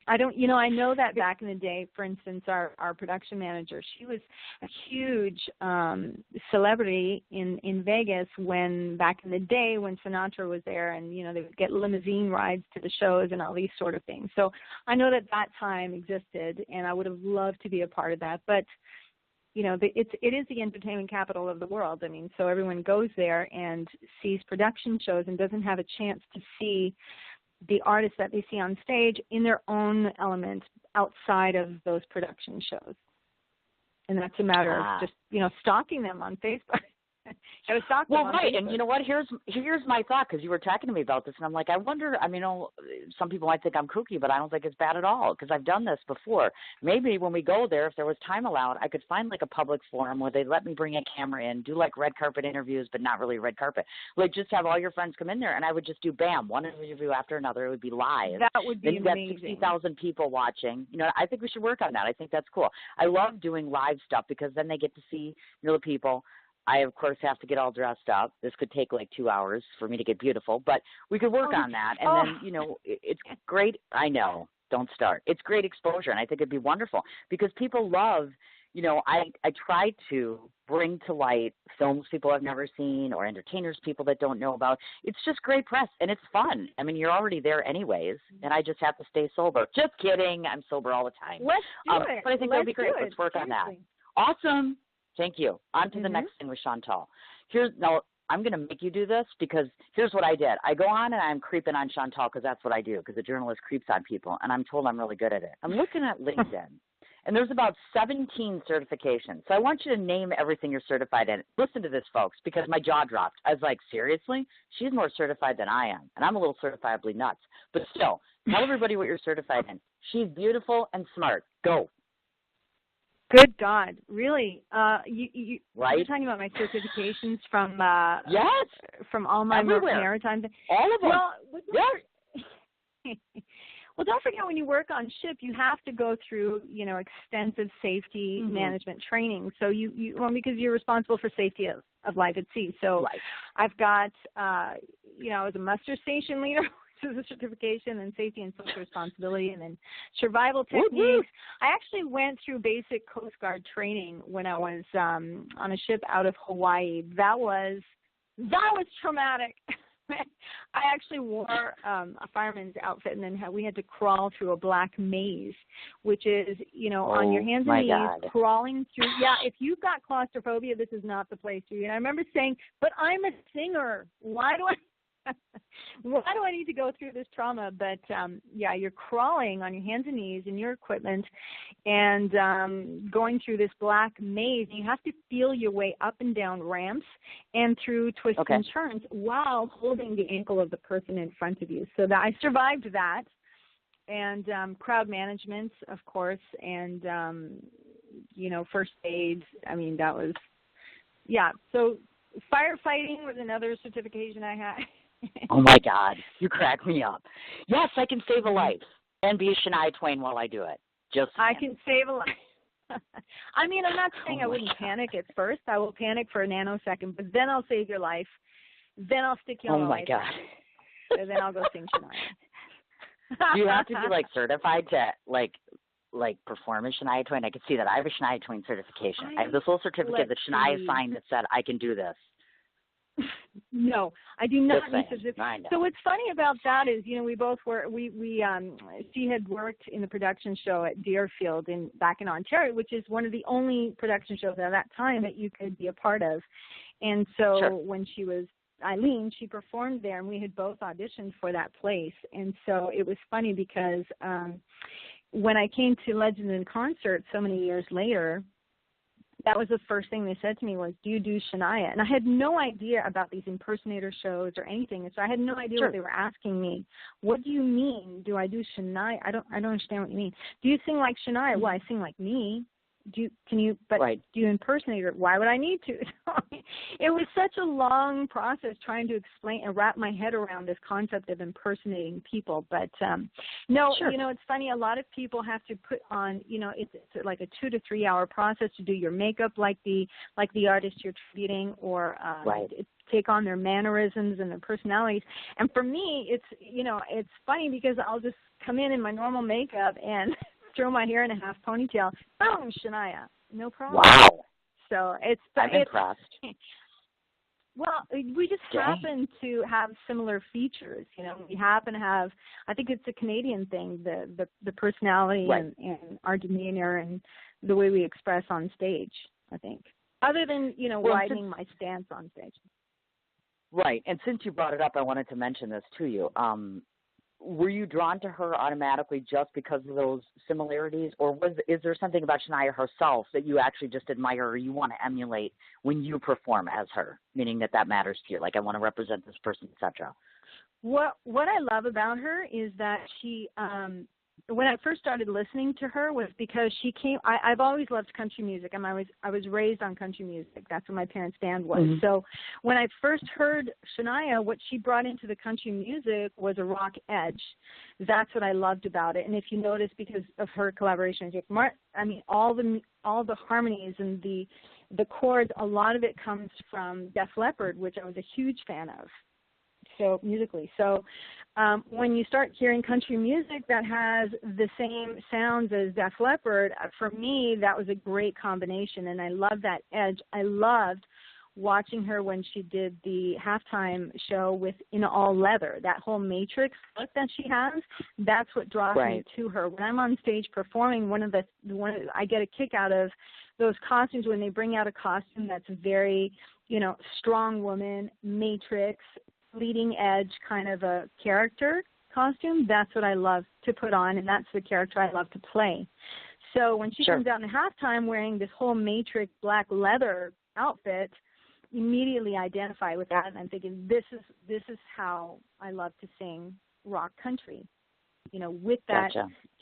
I know that back in the day, for instance, our production manager, she was a huge celebrity in Vegas back in the day when Sinatra was there, and, they would get limousine rides to the shows and all these sort of things. So I know that time existed, and I would have loved to be a part of that. But, it is the entertainment capital of the world. I mean, so everyone goes there and sees production shows and doesn't have a chance to see the artists that they see on stage in their own element outside of those production shows. And that's a matter of just, stalking them on Facebook. Right, and you know what? Here's my thought, because you were talking to me about this, and I'm like, I wonder. Some people might think I'm kooky, but I don't think it's bad at all, because I've done this before. Maybe when we go there, if there was time allowed, I could find like a public forum where they let me bring a camera in, do like red carpet interviews, but not really red carpet. Like just have all your friends come in there, and I would just do one interview after another. It would be live. That would be amazing. Then you got 60,000 people watching. I think we should work on that. I think that's cool. I love doing live stuff because then they get to see the people. I, of course, have to get all dressed up. This could take like 2 hours for me to get beautiful, but we could work on that. And then, it's great. I know. Don't start. It's great exposure, and I think it'd be wonderful because people love, I try to bring to light films people have never seen or entertainers people that don't know about. It's just great press, and it's fun. I mean, you're already there anyways, and I just have to stay sober. Just kidding. I'm sober all the time. Let's do it. But I think that'd be great. Let's work on that. Awesome. Thank you. On to the next thing with Chantal. Now, I'm going to make you do this because here's what I did. I go on and I'm creeping on Chantal because that's what I do, because a journalist creeps on people, and I'm told I'm really good at it. I'm looking at LinkedIn, and there's about 17 certifications. So I want you to name everything you're certified in. Listen to this, folks, because my jaw dropped. I was like, seriously? She's more certified than I am, and I'm a little certifiably nuts. But still, tell everybody what you're certified in. She's beautiful and smart. Go. Good God, really? Right? You're talking about my certifications from yes, from all my maritime. All of them. Yes. Well, don't forget when you work on ship, you have to go through extensive safety management training. So because you're responsible for safety of life at sea. So I've got I was a muster station leader. Is a certification in safety and social responsibility, and then survival techniques. I actually went through basic Coast Guard training when I was on a ship out of Hawaii. That was traumatic. I actually wore a fireman's outfit, and then we had to crawl through a black maze, which is, on your hands and knees, crawling through. Yeah, if you've got claustrophobia, this is not the place for you. And I remember saying, but I'm a singer. Why do I? why do I need to go through this trauma? But yeah, you're crawling on your hands and knees in your equipment and going through this black maze. You have to feel your way up and down ramps and through twists and turns while holding the ankle of the person in front of you. So that I survived that. And crowd management, of course, and, first aid. I mean, that was, yeah. So firefighting was another certification I had. Oh, my God. You crack me up. Yes, I can save a life and be a Shania Twain while I do it. I can save a life. I mean, I'm not saying I wouldn't panic at first. I will panic for a nanosecond, but then I'll save your life. Then I'll stick you on the life. Oh, my God. And then I'll go sing Shania. Do you have to be, certified to, perform a Shania Twain? I could see that. I have a Shania Twain certification. I have this little certificate that Shania signed that said I can do this. No, I do not need certificate. So what's funny about that is, we both were, she had worked in the production show at Deerfield back in Ontario, which is one of the only production shows at that time that you could be a part of. And so when she was Eileen, she performed there, and we had both auditioned for that place. And so it was funny because when I came to Legend in Concert so many years later, that was the first thing they said to me was, do you do Shania? And I had no idea about these impersonator shows or anything. And so I had no idea what they were asking me. What do you mean? Do I do Shania? I don't understand what you mean. Do you sing like Shania? Well, I sing like me. Do you impersonate her? Why would I need to? It was such a long process trying to explain and wrap my head around this concept of impersonating people. But it's funny. A lot of people have to put on, it's like a 2 to 3 hour process to do your makeup, like the artist you're treating, or take on their mannerisms and their personalities. And for me, it's funny because I'll just come in my normal makeup and throw my hair in a half ponytail. Boom, Shania. No problem. Wow. So I'm impressed. Well, we just happen to have similar features. We happen to have, I think it's a Canadian thing, the personality and our demeanor and the way we express on stage, I think. Other than, widening my stance on stage. Right. And since you brought it up, I wanted to mention this to you. Were you drawn to her automatically just because of those similarities, or is there something about Shania herself that you actually just admire or you want to emulate when you perform as her, meaning that matters to you, like I want to represent this person, etc.? What I love about her is that she, when I first started listening to her was because she came, I've always loved country music, and I was raised on country music. That's what my parents' band was. Mm-hmm. So when I first heard Shania, what she brought into the country music was a rock edge. That's what I loved about it. And if you notice, because of her collaboration with Mark, all the harmonies and the chords, a lot of it comes from Def Leppard, which I was a huge fan of. So musically. So when you start hearing country music that has the same sounds as Def Leppard, for me, that was a great combination, and I love that edge. I loved watching her when she did the halftime show in all leather, that whole matrix look that she has. That's what draws me to her. When I'm on stage performing, I get a kick out of those costumes when they bring out a costume that's very, strong woman, matrix, leading edge kind of a character costume. That's what I love to put on, and that's the character I love to play. So when she comes out in halftime wearing this whole matrix black leather outfit, immediately identify with that, and I'm thinking this is how I love to sing rock country, with that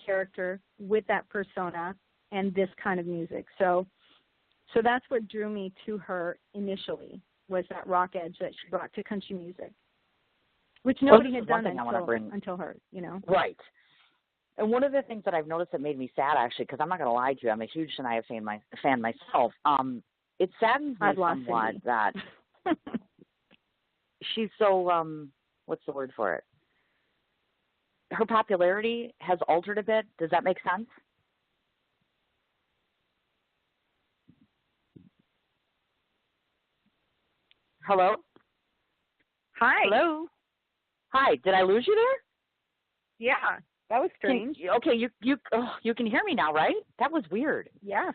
character, with that persona, and this kind of music. So that's what drew me to her initially, was that rock edge that she brought to country music, which nobody had done until her, Right. And one of the things that I've noticed that made me sad, actually, because I'm not going to lie to you, I'm a huge Shania fan myself. It saddens me somewhat that she's so, what's the word for it? Her popularity has altered a bit. Does that make sense? Hello? Hi. Hello? Hi. Did I lose you there? Yeah, that was strange. You can hear me now, right? That was weird. Yeah.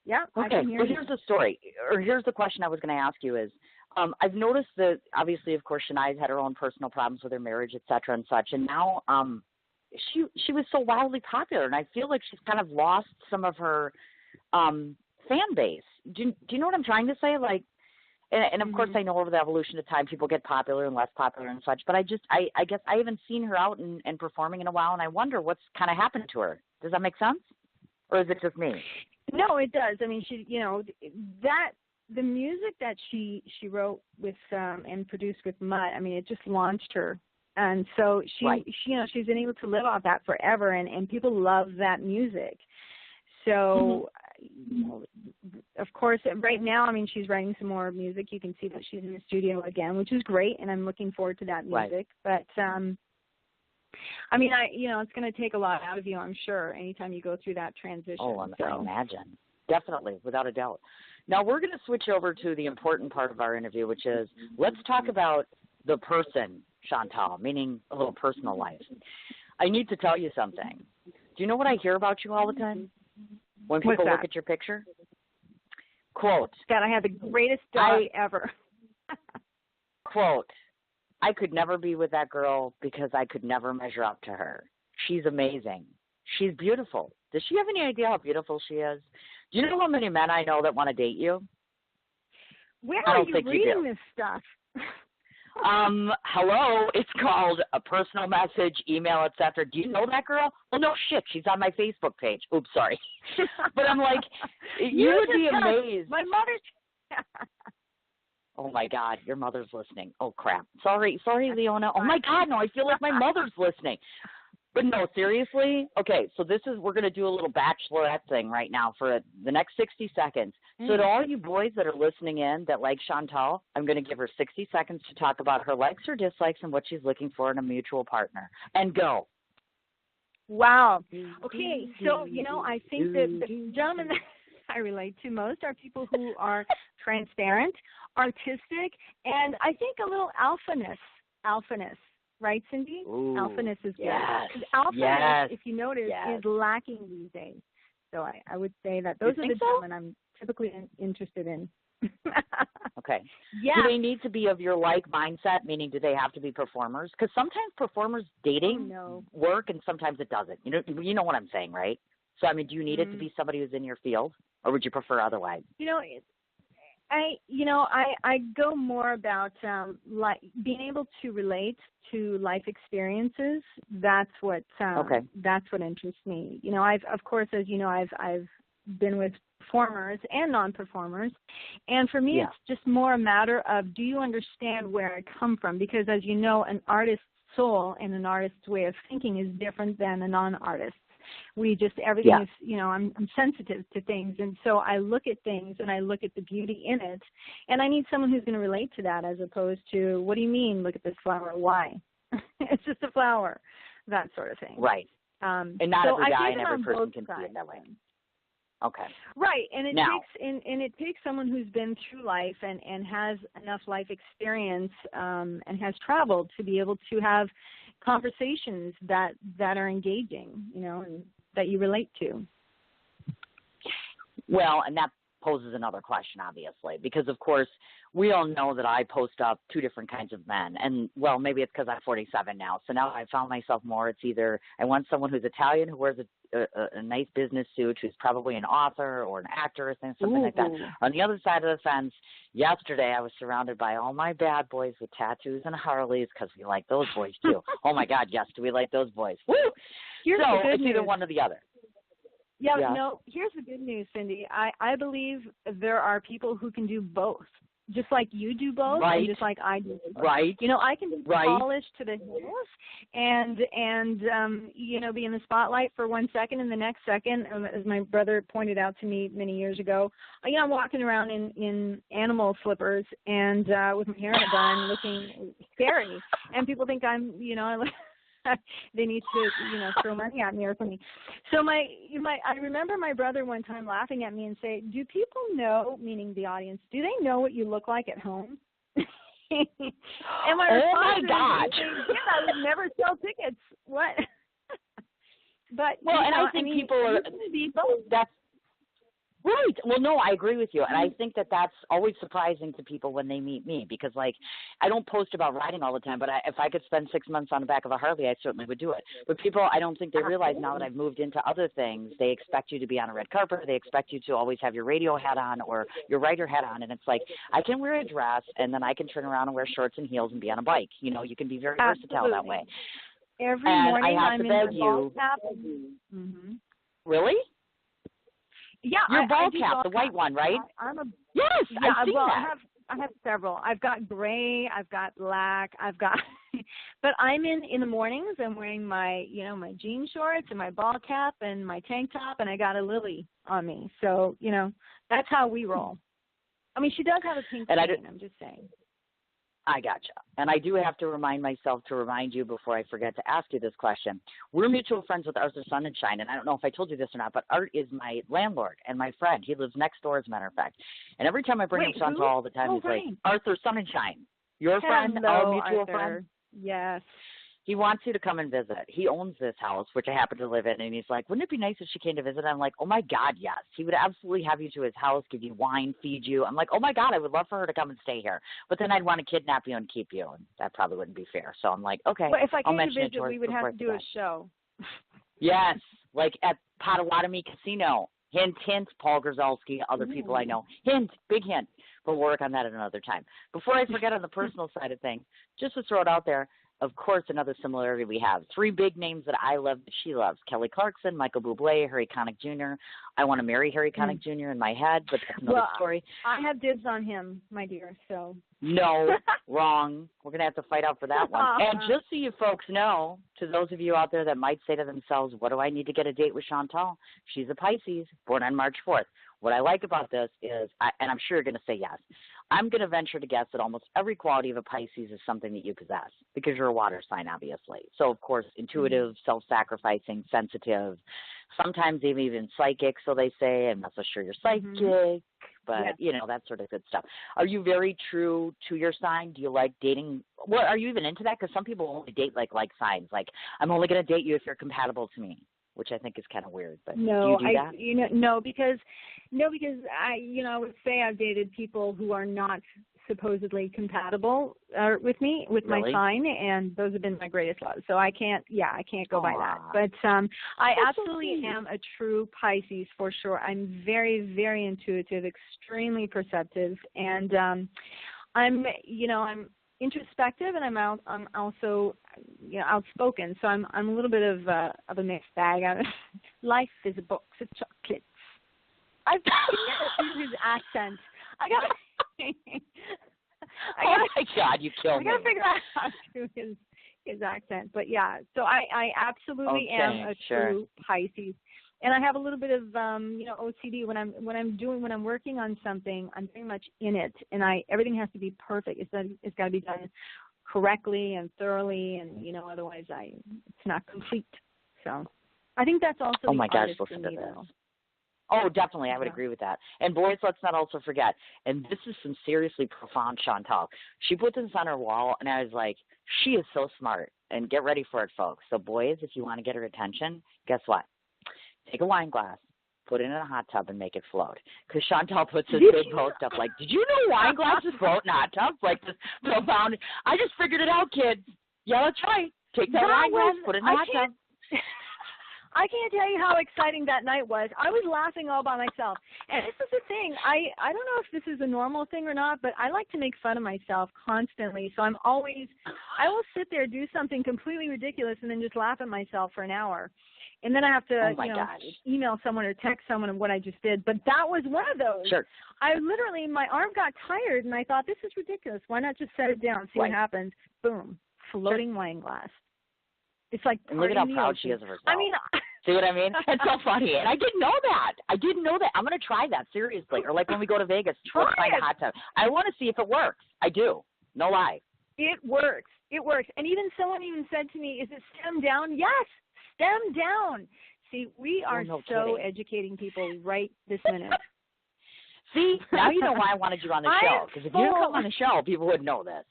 Yeah. Okay. Well, here's the story, or here's the question I was going to ask you is, I've noticed that, obviously, of course, Shania's had her own personal problems with her marriage, et cetera, and such, and now she was so wildly popular, and I feel like she's kind of lost some of her fan base. Do you know what I'm trying to say? Like, and of course, I know over the evolution of time, people get popular and less popular and such, but I guess I haven't seen her out and performing in a while, and I wonder what's kind of happened to her. Does that make sense? Or is it just me? No, it does. I mean, she, that the music that she wrote with and produced with Mutt, I mean, it just launched her, and so she she's been able to live off that forever, and people love that music. So, of course, right now, I mean, she's writing some more music. You can see that she's in the studio again, which is great, and I'm looking forward to that music. Right. But I mean, it's going to take a lot out of you, I'm sure, anytime you go through that transition. Oh, I imagine. Definitely, without a doubt. Now, we're going to switch over to the important part of our interview, which is let's talk about the person, Chantal, meaning a little personal life. I need to tell you something. Do you know what I hear about you all the time when people look at your picture? Quote. That I have the greatest day ever. Quote. I could never be with that girl because I could never measure up to her. She's amazing. She's beautiful. Does she have any idea how beautiful she is? Do you know how many men I know that want to date you? Where are you reading this stuff? Hello. It's called a personal message, email, etc. Do you know that girl? Well, no shit. She's on my Facebook page. Oops, sorry. But I'm like, you would be amazed. My mother's... Oh, my God, your mother's listening. Oh, crap. Sorry, Leona. Oh, my God, no, I feel like my mother's listening. But no, seriously? Okay, so we're going to do a little bachelorette thing right now for the next 60 seconds. So to all you boys that are listening in that like Chantal, I'm going to give her 60 seconds to talk about her likes or dislikes and what she's looking for in a mutual partner. And go. Wow. Okay, so, I think that the gentlemen that I relate to most are people who are transparent, artistic, and I think a little alphaness, right, Cindy? Ooh, alphaness is good. Yes, because alphaness, if you notice, is lacking these days. So I would say that those are the gentlemen I'm typically interested in. Okay. Yeah. Do they need to be of your like mindset, meaning do they have to be performers? Because sometimes performers dating work and sometimes it doesn't. You know what I'm saying, right? So, I mean, do you need it to be somebody who's in your field, or would you prefer otherwise? I go more about like being able to relate to life experiences. That's what interests me. Of course, as you know, I've been with performers and non-performers, and for me, it's just more a matter of, do you understand where I come from? Because as you know, an artist's soul and an artist's way of thinking is different than a non-artist's. Everything is, I'm sensitive to things. And so I look at things and I look at the beauty in it. And I need someone who's going to relate to that, as opposed to, what do you mean, look at this flower? Why? It's just a flower, that sort of thing. Right. And not every guy and every person can see it that way. Okay. Right. And it takes someone who's been through life and has enough life experience and has traveled to be able to have conversations that are engaging, and that you relate to. Well, and that poses another question, obviously, because, of course, we all know that I post up two different kinds of men. And, well, maybe it's because I'm 47 now. So now I found myself more, it's either I want someone who's Italian, who wears a nice business suit, who's probably an author or an actor or something like that. On the other side of the fence, yesterday I was surrounded by all my bad boys with tattoos and Harleys, because we like those boys too. Oh my God, yes, do we like those boys? Woo! Here's so the good it's news. Either one or the other. Yeah, no, here's the good news, Cindy. I believe there are people who can do both. Just like you do both, and just like I do both. Right. I can be polished to the hilt and be in the spotlight for 1 second, and the next second, as my brother pointed out to me many years ago, I'm walking around in animal slippers and with my hair in a bun, looking scary, and people think I'm, they need to, throw money at me or something. So I remember my brother one time laughing at me and say, "Do people know," meaning the audience, "do they know what you look like at home?" And my response my God! I would never sell tickets. What? But well, and I think people are. Right. Well, no, I agree with you. And I think that that's always surprising to people when they meet me because, like, I don't post about riding all the time, but if I could spend 6 months on the back of a Harley, I certainly would do it. But people, I don't think they realize now that I've moved into other things, they expect you to be on a red carpet. They expect you to always have your radio hat on or your writer hat on. And it's like, I can wear a dress and then I can turn around and wear shorts and heels and be on a bike. You know, you can be very versatile that way. Every morning I'm in the ball cap. Really? Yeah, your ball I cap, the white one, right? Yes, yeah, I've seen that. I have several. I've got gray, I've got black, I've got, but I'm in the mornings. I'm wearing my, you know, my jean shorts and my ball cap and my tank top, and I got a lily on me. So, you know, that's how we roll. I mean, she does have a pink chain. I'm just saying. I gotcha. And I do have to remind myself to remind you before I forget to ask you this question. We're mutual friends with Arthur Sunshine, and I don't know if I told you this or not, but Art is my landlord and my friend. He lives next door, as a matter of fact. And every time I bring him Chantal all the time, he's like, Arthur Sunshine, your friend, our mutual friend? Yes. He wants you to come and visit. He owns this house, which I happen to live in, and he's like, wouldn't it be nice if she came to visit? I'm like, oh, my God, yes. He would absolutely have you to his house, give you wine, feed you. I'm like, oh, my God, I would love for her to come and stay here. But then I'd want to kidnap you and keep you, and that probably wouldn't be fair. So I'm like, okay, well, if I I'll came to mention visit, we would have to do a show. Yes, like at Potawatomi Casino. Hint, hint, Paul Grzelski, other people I know. Hint, big hint. But we'll work on that at another time. Before I forget on the personal side of things, just to throw it out there, of course, another similarity we have. 3 big names that I love that she loves. Kelly Clarkson, Michael Bublé, Harry Connick Jr. I want to marry Harry Connick Jr. in my head, but that's another story. I have dibs on him, my dear, so. No, wrong. We're going to have to fight out for that one. And just so you folks know, to those of you out there that might say to themselves, what do I need to get a date with Chantal? She's a Pisces, born on March 4th. What I like about this is, and I'm sure you're going to say yes, I'm going to venture to guess that almost every quality of a Pisces is something that you possess because you're a water sign, obviously. So, of course, intuitive, self-sacrificing, sensitive, sometimes even psychic, so they say. I'm not so sure you're psychic, but, you know, that sort of good stuff. Are you very true to your sign? Do you like dating? Well, are you even into that? Because some people only date like signs. Like, I'm only going to date you if you're compatible to me, which I think is kind of weird. But no, do you do that? No, because I would say I've dated people who are not supposedly compatible with me, with my sign, and those have been my greatest loves. So I can't go by that. But I absolutely am a true Pisces for sure. I'm very, very intuitive, extremely perceptive, and I'm introspective, and I'm also outspoken. So I'm a little bit of a mixed bag. Life is a box of chocolates. I've got his accent. Oh my God, you killed me. I gotta figure out how to do his accent, but yeah. So I absolutely am a true Pisces, and I have a little bit of OCD when I'm working on something. I'm very much in it, and everything has to be perfect. It's got to be done correctly and thoroughly, and otherwise it's not complete. So I think that's also my gosh, listen to this. Though. Oh, definitely. I would agree with that. And boys, let's not also forget, and this is some seriously profound Chantal. She put this on her wall, and I was like, she is so smart. And get ready for it, folks. So boys, if you want to get her attention, guess what? Take a wine glass, put it in a hot tub, and make it float. Because Chantal puts this big post up like, did you know wine glasses float in hot tubs? Like this profound. I just figured it out, kids. Yeah, that's right. Take that wine glass, put it in a hot tub. I can't tell you how exciting that night was. I was laughing all by myself. And this is the thing. I don't know if this is a normal thing or not, but I like to make fun of myself constantly. So I will sit there, do something completely ridiculous, and then just laugh at myself for an hour. And then I have to email someone or text someone of what I just did. But that was one of those. Sure. My arm got tired, and I thought, this is ridiculous. Why not just set it down, see what happens? Boom, floating wine glass. It's like, and look at how proud she is of herself. I mean, see what I mean? It's so funny. And I didn't know that. I'm going to try that, seriously. Or like when we go to Vegas, let's find a hot tub. I want to see if it works. I do. No lie. It works. It works. And even someone said to me, is it stem down? Yes, stem down. See, we are educating people right this minute. See, now you know why I wanted you on the show. Because if you didn't come on the show, people would know this.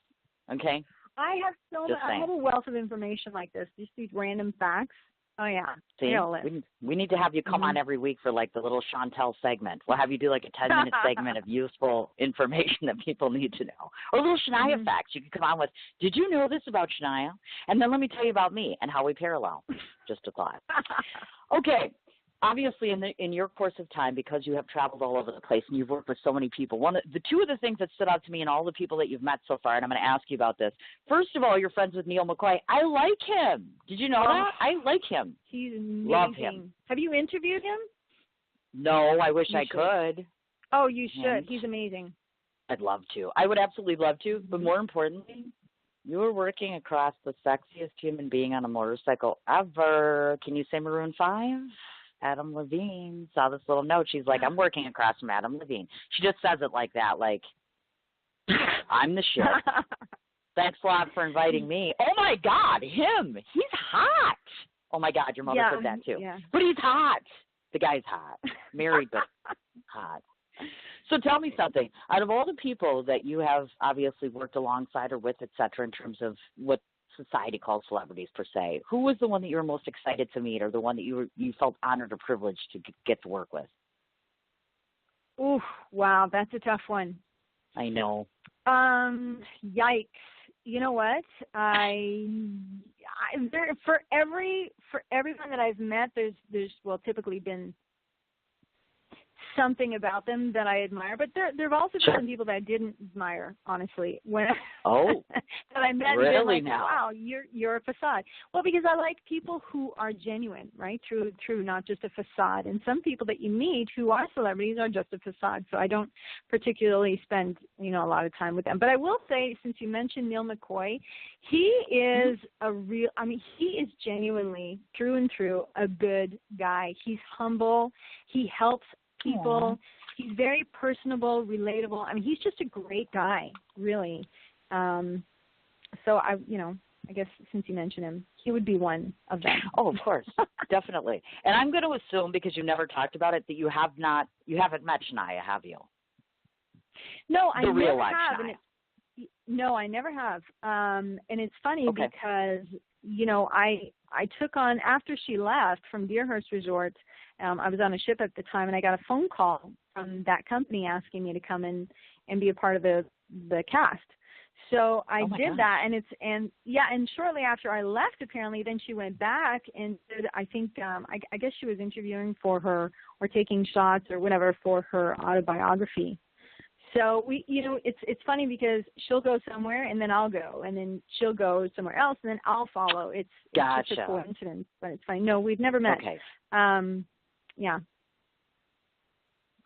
Okay? I have I have a wealth of information like this, just these random facts. Oh, yeah. See, we need to have you come on every week for like the little Chantal segment. We'll have you do like a 10-minute segment of useful information that people need to know. Or little Shania facts. You can come on with, did you know this about Shania? And then let me tell you about me and how we parallel. Just a thought. Okay. Obviously, in your course of time, because you have traveled all over the place and you've worked with so many people, two of the things that stood out to me and all the people that you've met so far, and I'm going to ask you about this. First of all, you're friends with Neil McCoy. I like him. Did you know that? I like him. He's amazing. Love him. Have you interviewed him? No, I wish I could. Oh, you should. He's amazing. I'd love to. I would absolutely love to. But more importantly, you were working across the sexiest human being on a motorcycle ever. Can you say Maroon 5? Adam Levine saw this little note. She's like, I'm working across from Adam Levine. She just says it like that, like, I'm the shit. Thanks a lot for inviting me. Oh, my God, him. He's hot. Oh, my God, your mother said that, too. Yeah. But he's hot. The guy's hot. Married, but hot. So tell me something. Out of all the people that you have obviously worked alongside or with, et cetera, in terms of what society calls celebrities per se, who was the one that you were most excited to meet, or the one that you felt honored or privileged to get to work with? Ooh, wow, that's a tough one. I know. Yikes. You know what? For everyone that I've met, there's typically been something about them that I admire, but there have also been some people that I didn't admire, honestly. When that I met, really? And like, wow, you're a facade. Well, because I like people who are genuine, right? True, not just a facade. And some people that you meet who are celebrities are just a facade. So I don't particularly spend a lot of time with them. But I will say, since you mentioned Neil McCoy, he is he is genuinely through and through a good guy. He's humble. He helps people. He's very personable, relatable. I mean, he's just a great guy, really. So I guess since you mentioned him, he would be one of them. Oh, of course, definitely. And I'm going to assume, because you never talked about it, that you haven't met Shania, have you? No, I never real life have. Shania. No, I never have. And it's funny because I took on, after she left from Deerhurst Resort, I was on a ship at the time, and I got a phone call from that company asking me to come in and be a part of the cast. So I did that, and shortly after I left, apparently, then she went back and did, I think, I guess she was interviewing for her or taking shots or whatever for her autobiography. So it's funny because she'll go somewhere and then I'll go, and then she'll go somewhere else and then I'll follow. It's just a coincidence, but it's funny. No, we've never met. Okay. Yeah.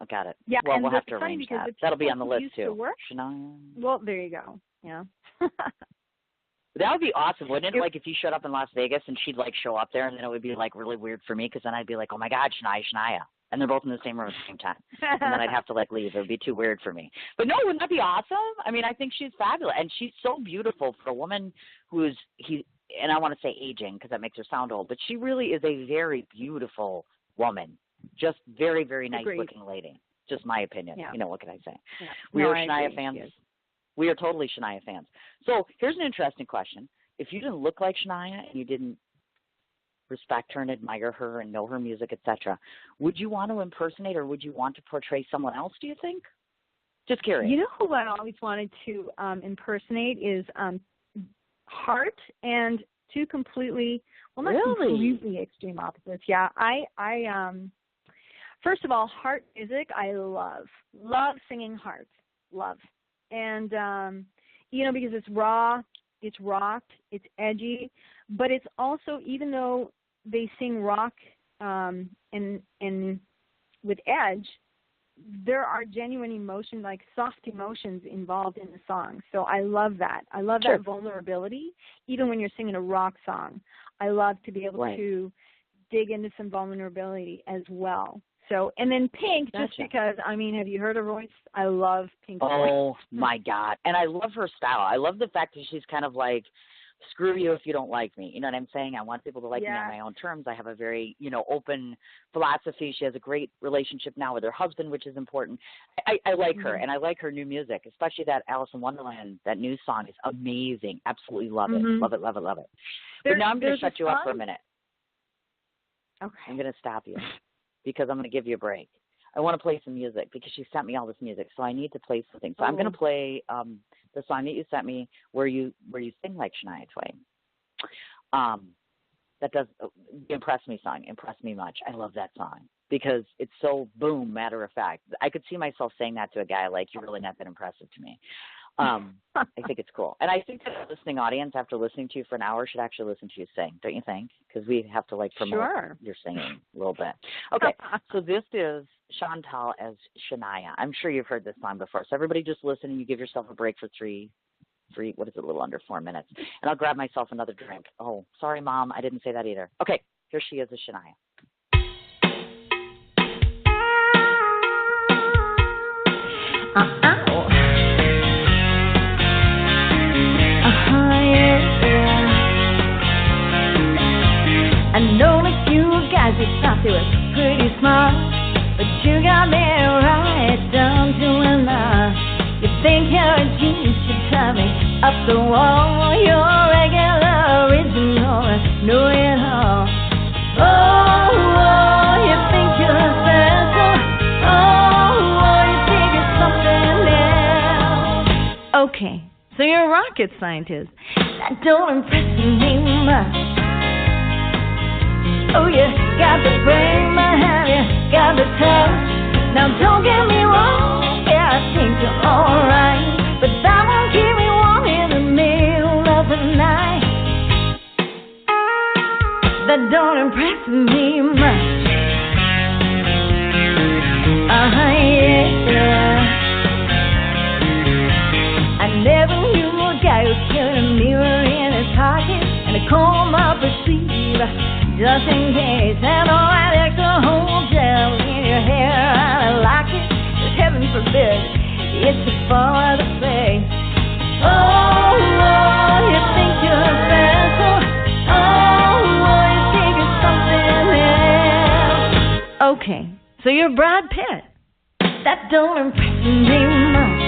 I got it. Yeah, well, and we'll have to arrange that. That'll be on the list too. Shania. Well, there you go. Yeah. That would be awesome, wouldn't it? Like if you showed up in Las Vegas and she'd like show up there, and then it would be like really weird for me because then I'd be like, oh my God, Shania. And they're both in the same room at the same time. And then I'd have to like leave. It would be too weird for me. But no, wouldn't that be awesome? I mean, I think she's fabulous. And she's so beautiful for a woman who's, and I want to say aging because that makes her sound old, but she really is a very beautiful woman. Just very, very nice looking lady. Just my opinion. Yeah. What can I say? Yeah. We are Shania fans. Yes. We are totally Shania fans. So here's an interesting question. If you didn't look like Shania and you didn't respect her and admire her and know her music, etc., would you want to impersonate or would you want to portray someone else, do you think? Just curious. You know who I always wanted to impersonate is Heart, and two completely, well, not completely extreme opposites. Yeah, I first of all, Heart music I love singing Heart, love. And, because it's raw, it's rocked, it's edgy, but it's also, even though they sing rock and with edge, there are genuine emotions, like soft emotions involved in the song. So I love that. I love that vulnerability, even when you're singing a rock song. I love to be able to dig into some vulnerability as well. So, and then Pink, just because, have you heard her voice? I love Pink's voice. Oh, my God. And I love her style. I love the fact that she's kind of like, screw you if you don't like me. You know what I'm saying? I want people to like me on my own terms. I have a very, open philosophy. She has a great relationship now with her husband, which is important. I like her, and I like her new music, especially that Alice in Wonderland, that new song is amazing. Absolutely love it. Love it, love it, love it. But now I'm going to shut you up for a minute. Okay. I'm going to stop you because I'm going to give you a break. I want to play some music because she sent me all this music, so I need to play something. So I'm going to play the song that you sent me where you sing like Shania Twain. That does the Impress Me song, Impress Me Much. I love that song because it's so boom, matter of fact. I could see myself saying that to a guy like, you're really not that impressive to me. I think it's cool. And I think that the listening audience, after listening to you for an hour, should actually listen to you sing, don't you think? Because we have to, like, promote your singing a little bit. Okay, so this is Chantal as Shania. I'm sure you've heard this song before. So everybody just listen and you give yourself a break for what is it, a little under 4 minutes. And I'll grab myself another drink. Oh, sorry, Mom. I didn't say that either. Okay, here she is as Shania. I noticed you guys, you thought they were pretty smart, but you got me right down to an art. You think you're a genius, you tie me up the wall. You're regular, original, know it all. Oh, you think you're special. Oh, you think it's something else. Okay, so you're a rocket scientist. That don't impress me much. Oh, you got the brain, but have you got the touch? Now, don't get me wrong, yeah, I think you're alright, but that won't keep me warm in the middle of the night. That don't impress me much. Yeah. I never knew a guy who carried a mirror in his pocket and a comb up his sleeve. Just in case, and all that extra whole gel in your hair, I like it, but heaven forbid, it should fall out of place. Oh, you think you're special. Oh, you think it's something else. Okay, so you're Brad Pitt. That don't impress me much.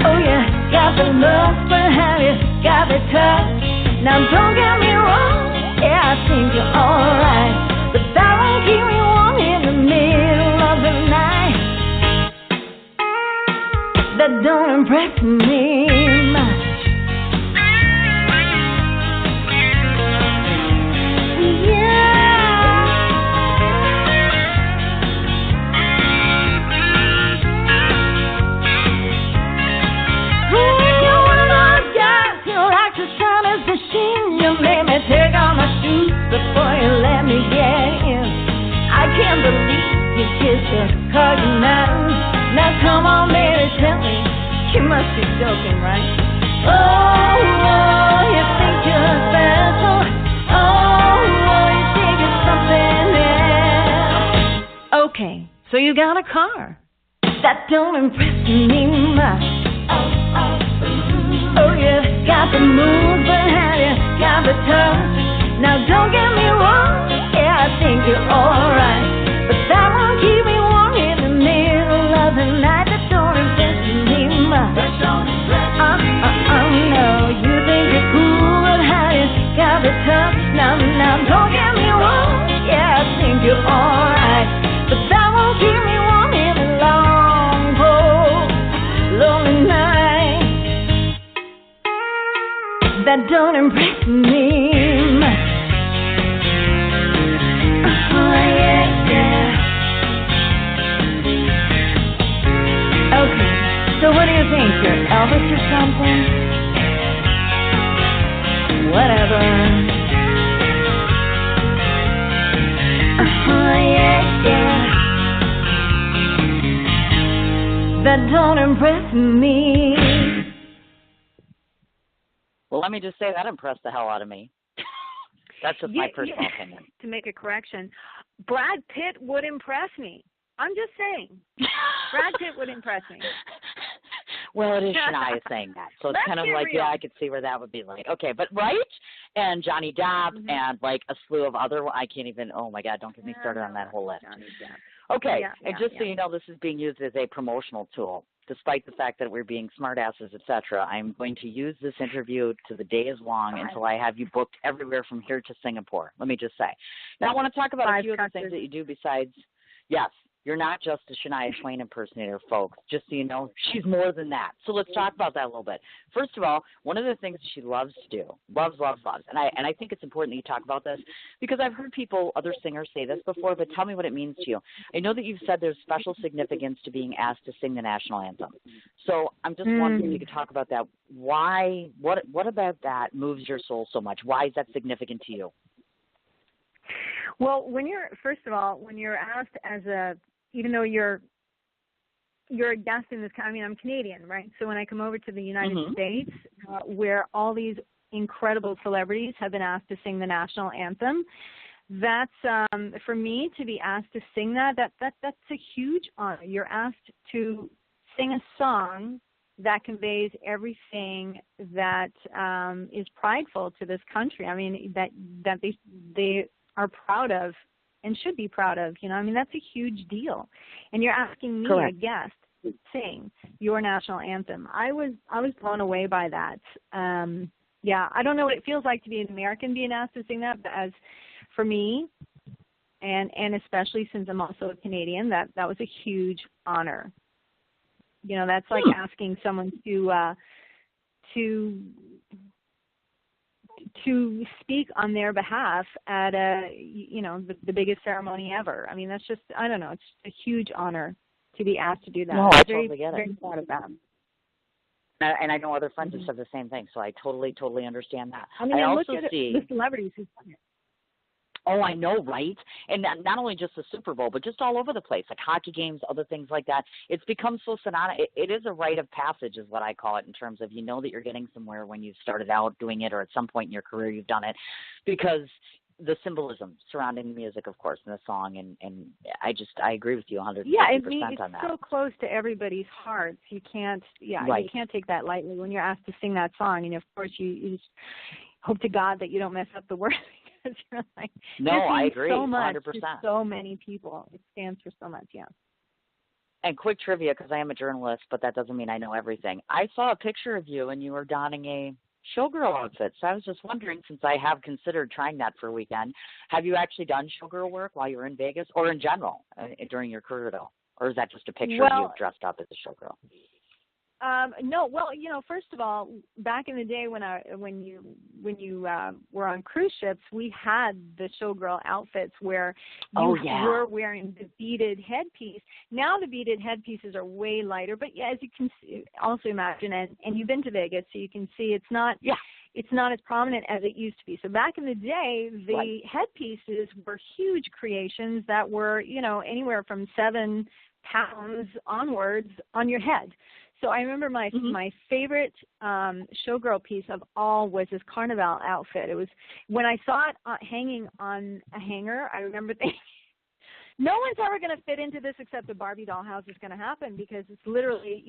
Oh, you got the looks, but have you got the touch? Now, don't get me wrong. Yeah, I think you're alright, but that won't keep me warm in the middle of the night. That don't impress me much. You're one of those guys who like to sound as machine. You made me take off my shoes before you let me get in. I can't believe you kissed your cousin now. Now come on, baby, tell me, you must be joking, right? Oh, you think you're special. Oh, you think it's something else. Okay, so you got a car. That don't impress me much. Oh, you got the moves, but have you got the touch? Now, don't get me wrong, yeah, I think you're alright, but that won't keep me warm in the middle of the night. That don't impress me much. No, you think you're cool, but have you got the touch? Now, don't get me wrong, yeah, I think you're alright, but that won't keep me warm in the long, cold, lonely night. That don't impress me much. Okay, so what do you think? You're Elvis or something? Whatever. That don't impress me. Well, let me just say that impressed the hell out of me. That's just my personal opinion. To make a correction, Brad Pitt would impress me. I'm just saying. Brad Pitt would impress me. Well, it is Shania saying that. So it's kind of like, real. Yeah, I could see where that would be like. Okay, but right? And Johnny Depp and like a slew of other, I can't even, oh my God, don't get me started on that whole list. Okay, and just so you know, this is being used as a promotional tool despite the fact that we're being smartasses, etc., I'm going to use this interview to the day is long until I have you booked everywhere from here to Singapore. Let me just say. Now, I want to talk about a few of the things that you do besides, yes, you're not just a Shania Twain impersonator, folks. Just so you know, she's more than that. So let's talk about that a little bit. First of all, one of the things she loves to do, loves, and I think it's important that you talk about this because I've heard people, other singers say this before, but tell me what it means to you. I know that you've said there's special significance to being asked to sing the national anthem. So I'm just wondering if you could talk about that. Why, what about that moves your soul so much? Why is that significant to you? Well, first of all, when you're asked even though you're a guest in this, I mean, I'm Canadian, right? So when I come over to the United States, where all these incredible celebrities have been asked to sing the national anthem, that's for me to be asked to sing that's a huge honor. You're asked to sing a song that conveys everything that is prideful to this country. I mean, that they are proud of and should be proud of, I mean, that's a huge deal. And you're asking me, a guest, to sing your national anthem. I was blown away by that. I don't know what it feels like to be an American being asked to sing that, but as for me, and especially since I'm also a Canadian, that was a huge honor. That's like asking someone to speak on their behalf at the biggest ceremony ever. I mean, that's just, I don't know, it's a huge honor to be asked to do that. No, I totally get it. Very proud of that. And I know other friends have said the same thing, so I totally understand that. I mean, I also look at see the celebrities who've done it. Oh, I know, right? And not only just the Super Bowl, but just all over the place, like hockey games, other things like that. It's become so synonymous. It is a rite of passage is what I call it in terms of that you're getting somewhere when you started out doing it or at some point in your career you've done it because the symbolism surrounding the music, of course, and the song. And I agree with you 150% on that. It's so close to everybody's hearts. You can't, you can't take that lightly when you're asked to sing that song. And, of course, you just hope to God that you don't mess up the words. You're like, no, I agree, so much 100%. To so many people. It stands for so much, yeah. And quick trivia, because I am a journalist, but that doesn't mean I know everything. I saw a picture of you, and you were donning a showgirl outfit. So I was just wondering, since I have considered trying that for a weekend, have you actually done showgirl work while you were in Vegas, or in general during your career, though? Or is that just a picture of you dressed up as a showgirl? No, well, first of all, back in the day when you were on cruise ships, we had the showgirl outfits where you were wearing the beaded headpiece. Now the beaded headpieces are way lighter, but as you can also imagine, and you've been to Vegas, so you can see it's not as prominent as it used to be. So back in the day, the headpieces were huge creations that were, anywhere from 7 pounds onwards on your head. So I remember my favorite showgirl piece of all was this Carnival outfit. It was when I saw it hanging on a hanger. I remember thinking, no one's ever going to fit into this except a Barbie doll. How's this going to happen? Because it's literally,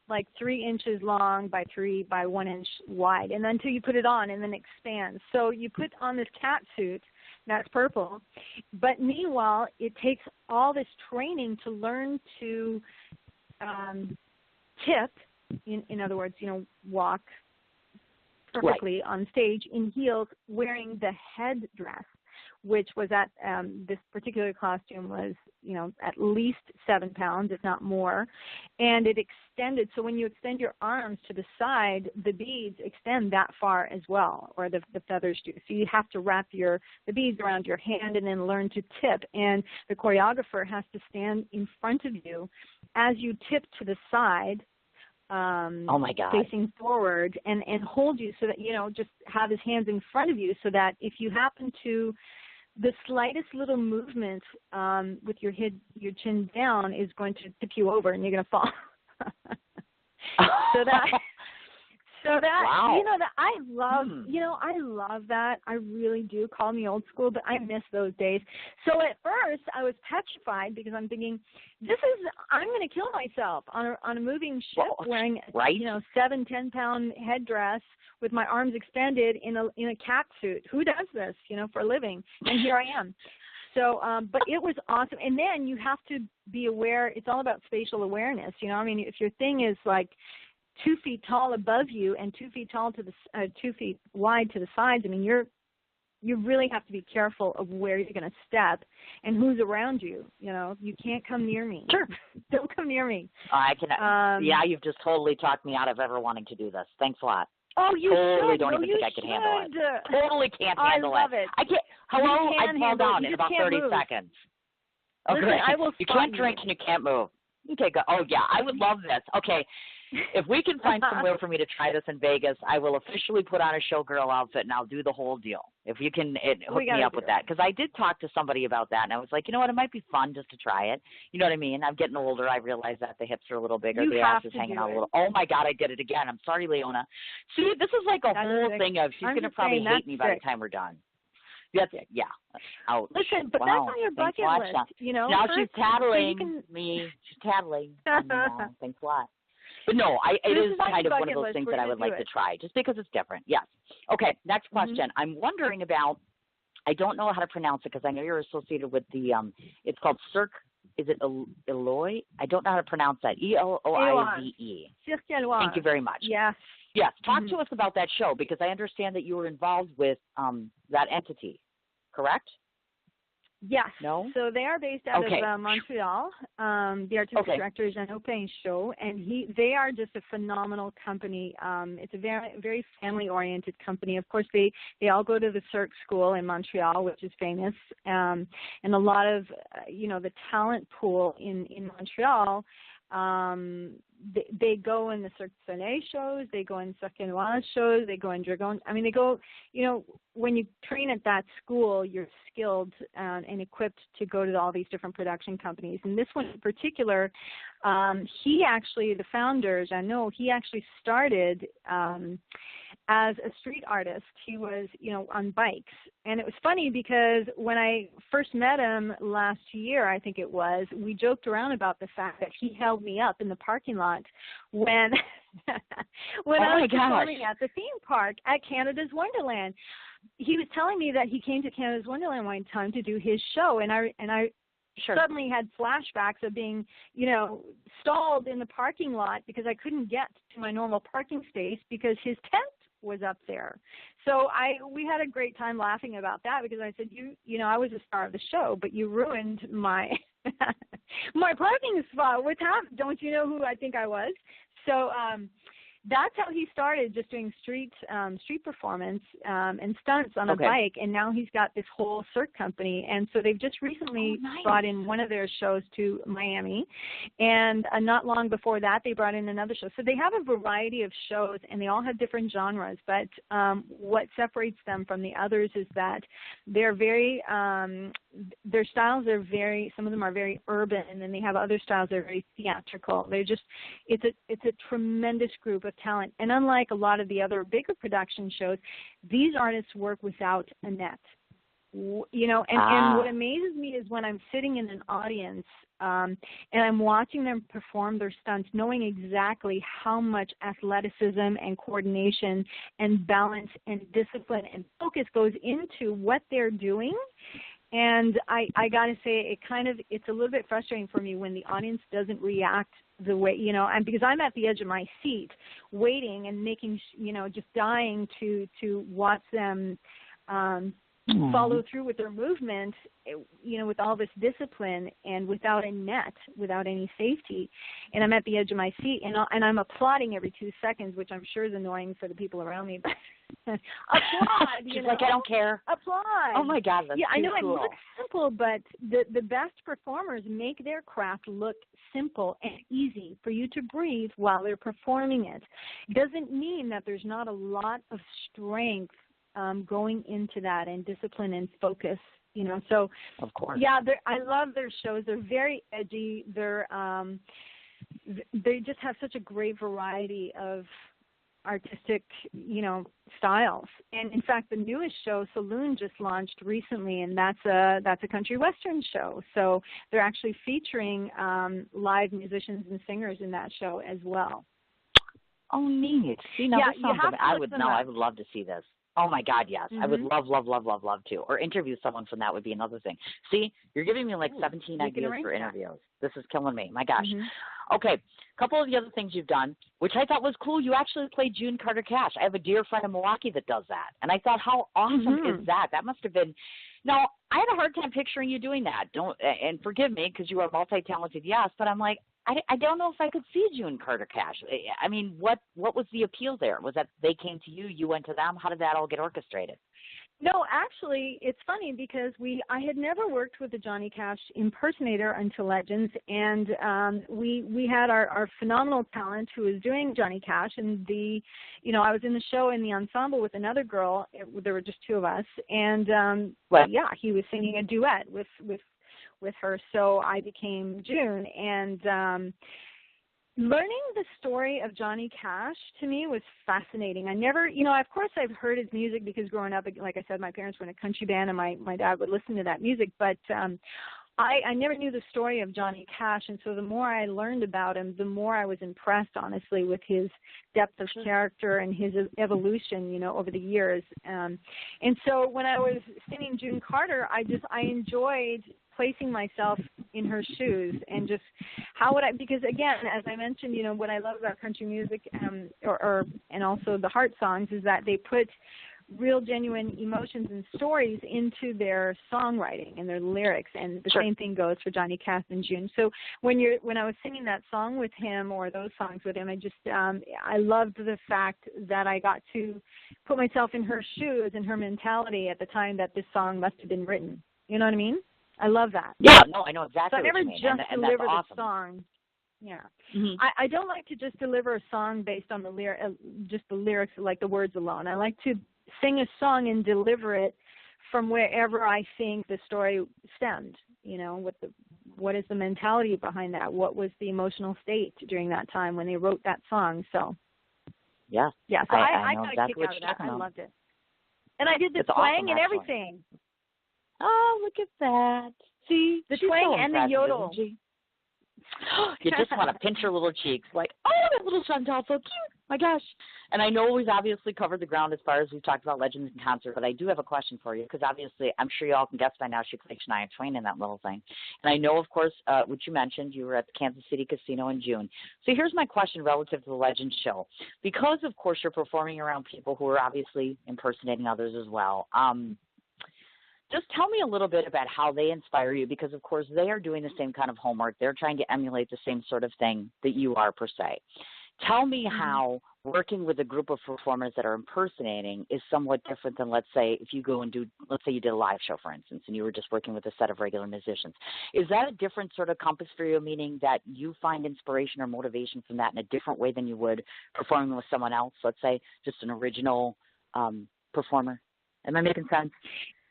like 3 inches long by 3 by 1 inch wide, and then until you put it on, and then it expands. So you put on this cat suit. That's purple. But meanwhile, it takes all this training to learn to tip, in other words, walk perfectly on stage in heels wearing the headdress, which was at this particular costume was, at least 7 pounds, if not more. And it extended. So when you extend your arms to the side, the beads extend that far as well, or the feathers do. So you have to wrap the beads around your hand and then learn to tip. And the choreographer has to stand in front of you as you tip to the side, oh my God, facing forward, and hold you so that, just have his hands in front of you so that if you happen to, the slightest little movement with your chin down is going to tip you over and you're going to fall. So that, wow. That I love, I love that. I really do. Call me old school, but I miss those days. So at first I was petrified because I'm thinking, I'm going to kill myself on a moving ship wearing, 7-10 pound headdress with my arms extended in a cat suit. Who does this, for a living? And here I am. So, but it was awesome. And then you have to be aware. It's all about spatial awareness. You know, I mean, if your thing is like 2 feet tall above you and 2 feet tall to the 2 feet wide to the sides, I mean, you really have to be careful of where you're going to step and who's around you. You know, you can't come near me. Sure. Don't come near me. I can. Yeah, you've just totally talked me out of ever wanting to do this. Thanks a lot. Oh, you totally should. don't even think I could handle it. Totally can't handle I love it. I can't. Hello, I fall down in about 30 move. seconds. Okay. Listen, I will you can't drink and you can't move. Okay, go. Oh, yeah, I would love this. Okay. If we can find somewhere for me to try this in Vegas, I will officially put on a showgirl outfit and I'll do the whole deal. If you can hook me up with that. Because I did talk to somebody about that, and I was like, you know what, it might be fun just to try it. You know what I mean? I'm getting older. I realize that the hips are a little bigger. The ass is hanging out a little. Oh, my God, I did it again. I'm sorry, Leona. See, this is like a whole thing of she's going to probably hate me by the time we're done. That's it. Yeah. Ouch. Listen, but that's on your bucket list. You know, now she's tattling me. She's tattling. Thanks a lot. But no, it is kind of one of those things that I would like to try, just because it's different. Yes. Okay, next question. I'm wondering about, I don't know how to pronounce it because I know you're associated with the, it's called Cirque, is it Eloy? I don't know how to pronounce that. Eloize. Cirque Eloy. Thank you very much. Yes. Yes, talk to us about that show, because I understand that you were involved with that entity, correct? Yes. No? So they are based out of Montreal. The artistic director is Jeannot Pinchot, and they are just a phenomenal company. It's a very, very family-oriented company. Of course, they all go to the Cirque School in Montreal, which is famous, and a lot of, the talent pool in Montreal, they go in the Cirque du Soleil shows, they go in Cirque Éloige shows, they go in Dragon. I mean, they go, when you train at that school, you're skilled and equipped to go to all these different production companies. And this one in particular, he actually, the founder, Jeannot, he actually started as a street artist. He was, on bikes. And it was funny because when I first met him last year, I think it was, we joked around about the fact that he held me up in the parking lot when I was performing at the theme park at Canada's Wonderland. He was telling me that he came to Canada's Wonderland one time to do his show, and I suddenly had flashbacks of being, stalled in the parking lot because I couldn't get to my normal parking space because his tent was up there. So we had a great time laughing about that, because I said, I was a star of the show, but you ruined my my parking spot. What's happened? Don't you know who I think I was? So that's how he started, just doing street performance and stunts on a bike, and now he's got this whole Cirque company. And so they've just recently brought in one of their shows to Miami, and not long before that they brought in another show. So they have a variety of shows, and they all have different genres, but what separates them from the others is that they're very, their styles are very, some of them are very urban, and then they have other styles that are very theatrical. They're just, it's a tremendous group of talent. And unlike a lot of the other bigger production shows, these artists work without a net. And what amazes me is when I'm sitting in an audience and I'm watching them perform their stunts, knowing exactly how much athleticism and coordination and balance and discipline and focus goes into what they're doing. And I got to say, it's a little bit frustrating for me when the audience doesn't react the way, and because I'm at the edge of my seat waiting and making, just dying to watch them follow through with their movement, with all this discipline and without a net, without any safety. And I'm at the edge of my seat, and I'm applauding every 2 seconds, which I'm sure is annoying for the people around me. But applaud, She's like, I don't care. Applaud. Oh, my God, that's I know cool. It looks simple, but the best performers make their craft look simple and easy for you to breathe while they're performing it. Doesn't mean that there's not a lot of strength going into that, and discipline and focus, So, of course, yeah, I love their shows. They're very edgy. They just have such a great variety of artistic, styles. And in fact, the newest show, Saloon, just launched recently, and that's a country western show. So they're actually featuring live musicians and singers in that show as well. Oh, neat. See, now this sounds I would love to see this. Oh, my God, yes. I would love to. Or interview someone from that would be another thing. See, you're giving me like 17 ideas for interviews. This is killing me. My gosh. Okay, a couple of the other things you've done, which I thought was cool. You actually played June Carter Cash. I have a dear friend in Milwaukee that does that. And I thought, how awesome is that? That must have been – now, I had a hard time picturing you doing that. And forgive me because you are multi-talented, yes, but I'm like, I don't know if I could see June Carter Cash. I mean, what was the appeal there? Was that they came to you, you went to them? How did that all get orchestrated? No, actually, it's funny because I had never worked with a Johnny Cash impersonator until Legends, and we had our phenomenal talent who was doing Johnny Cash, and I was in the show in the ensemble with another girl. There were just two of us, and yeah, he was singing a duet with her, so I became June, and learning the story of Johnny Cash to me was fascinating. I never, of course I've heard his music because growing up, like I said, my parents were in a country band and my dad would listen to that music, but I never knew the story of Johnny Cash, and so the more I learned about him, the more I was impressed, honestly, with his depth of character and his evolution, over the years. And so when I was singing June Carter, I enjoyed placing myself in her shoes and just how would I, because again, as I mentioned, what I love about country music and also the heart songs is that they put real genuine emotions and stories into their songwriting and their lyrics, and the same thing goes for Johnny Cash and June. So when I was singing that song with him or those songs with him, I loved the fact that I got to put myself in her shoes and her mentality at the time that this song must have been written. You know what I mean? I love that. Yeah, no, I know exactly so what I never you mean. just and deliver that's awesome. the song. Yeah. I don't like to just deliver a song based on just the lyrics, like the words alone. I like to sing a song and deliver it from wherever I think the story stemmed. What is the mentality behind that? What was the emotional state during that time when they wrote that song? So, yeah. So I know got exactly a kick out of that. about. I loved it. And I did the it's twang awesome, and actually. everything. Oh, look at that. See? The she's twang so and the yodel. You just want to pinch her little cheeks like, oh, that little Chantal, so cute. My gosh. And I know we've obviously covered the ground as far as we've talked about Legends in concert, but I do have a question for you because obviously I'm sure you all can guess by now she played Shania Twain in that little thing. And I know, of course, what you mentioned, you were at the Kansas City Casino in June. So here's my question relative to the Legends show. Because, of course, you're performing around people who are obviously impersonating others as well, just tell me a little bit about how they inspire you because, of course, they are doing the same kind of homework. They're trying to emulate the same sort of thing that you are, per se. Tell me how working with a group of performers that are impersonating is somewhat different than, let's say, if you go and let's say you did a live show, for instance, and you were just working with a set of regular musicians. Is that a different sort of compass for you, meaning that you find inspiration or motivation from that in a different way than you would performing with someone else, let's say, just an original performer? Am I making sense?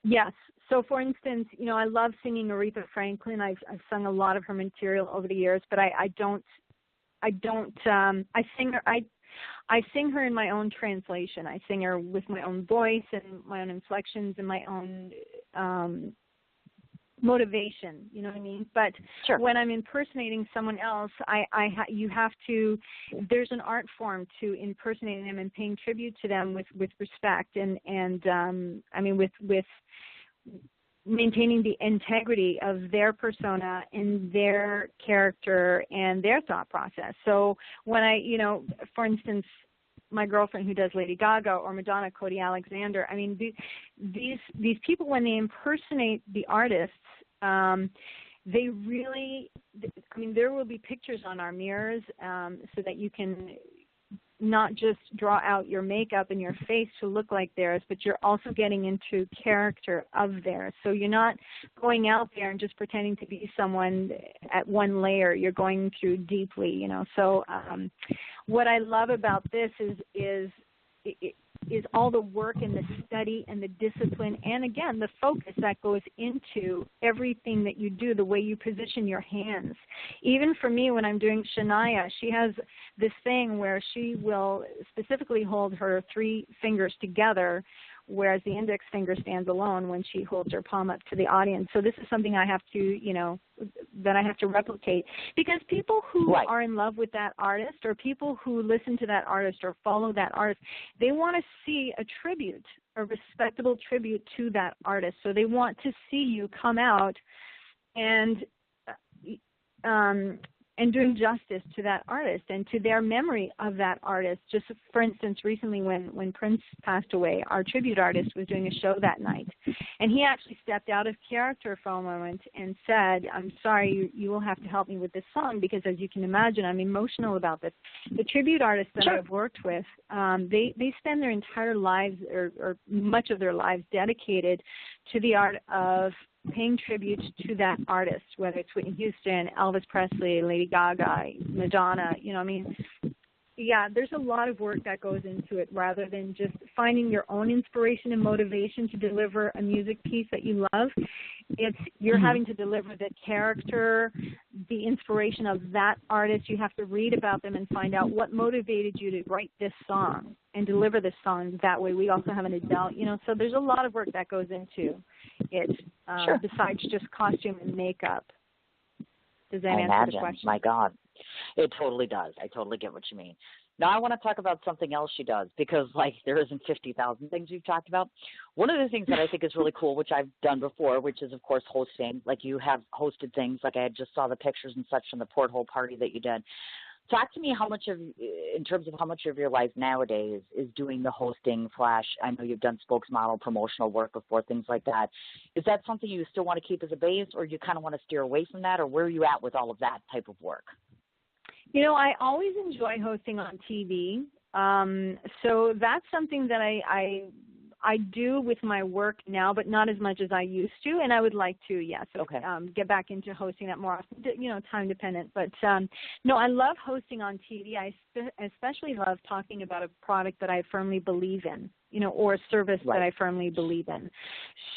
Yes. So, for instance, I love singing Aretha Franklin. I've sung a lot of her material over the years, but I sing her in my own translation. I sing her with my own voice and my own inflections and my own motivation. You know what I mean? But when I'm impersonating someone else, there's an art form to impersonating them and paying tribute to them with respect and with maintaining the integrity of their persona and their character and their thought process. So when for instance, my girlfriend who does Lady Gaga or Madonna, Cody Alexander, these people, when they impersonate the artists, they really, there will be pictures on our mirrors so that you can not just draw out your makeup and your face to look like theirs, but you're also getting into character of theirs. So you're not going out there and just pretending to be someone at one layer. You're going through deeply, So what I love about this is all the work and the study and the discipline and, again, the focus that goes into everything that you do, the way you position your hands. Even for me, when I'm doing Shania, she has this thing where she will specifically hold her three fingers together, whereas the index finger stands alone when she holds her palm up to the audience. So this is something I have to, that I have to replicate. Because people who are in love with that artist or people who listen to that artist or follow that artist, they want to see a tribute a respectable tribute to that artist. So they want to see you come out and doing justice to that artist and to their memory of that artist. Just for instance, recently when Prince passed away, our tribute artist was doing a show that night, and he actually stepped out of character for a moment and said, I'm sorry, you will have to help me with this song, because as you can imagine, I'm emotional about this. The tribute artists that I've worked with, they spend their entire lives or much of their lives dedicated to the art of paying tribute to that artist, whether it's Whitney Houston, Elvis Presley, Lady Gaga, Madonna, there's a lot of work that goes into it, rather than just finding your own inspiration and motivation to deliver a music piece that you love. It's you're having to deliver the character, the inspiration of that artist. You have to read about them and find out what motivated you to write this song and deliver this song that way. We also have an adult, so there's a lot of work that goes into it, besides just costume and makeup. Does that answer the question? My God. It totally does. I totally get what you mean. Now I want to talk about something else she does, because there isn't 50,000 things we've talked about. One of the things that I think is really cool, which I've done before, which is, of course, hosting. Like, you have hosted things. Like, I just saw the pictures and such from the porthole party that you did. Talk to me in terms of how much of your life nowadays is doing the hosting / I know you've done spokesmodel promotional work before, things like that. Is that something you still want to keep as a base, or you kind of want to steer away from that, or where are you at with all of that type of work? I always enjoy hosting on TV. So that's something that I do with my work now, but not as much as I used to, and I would like to, get back into hosting that more often, time dependent. But no, I love hosting on TV. I especially love talking about a product that I firmly believe in, or a service that I firmly believe in.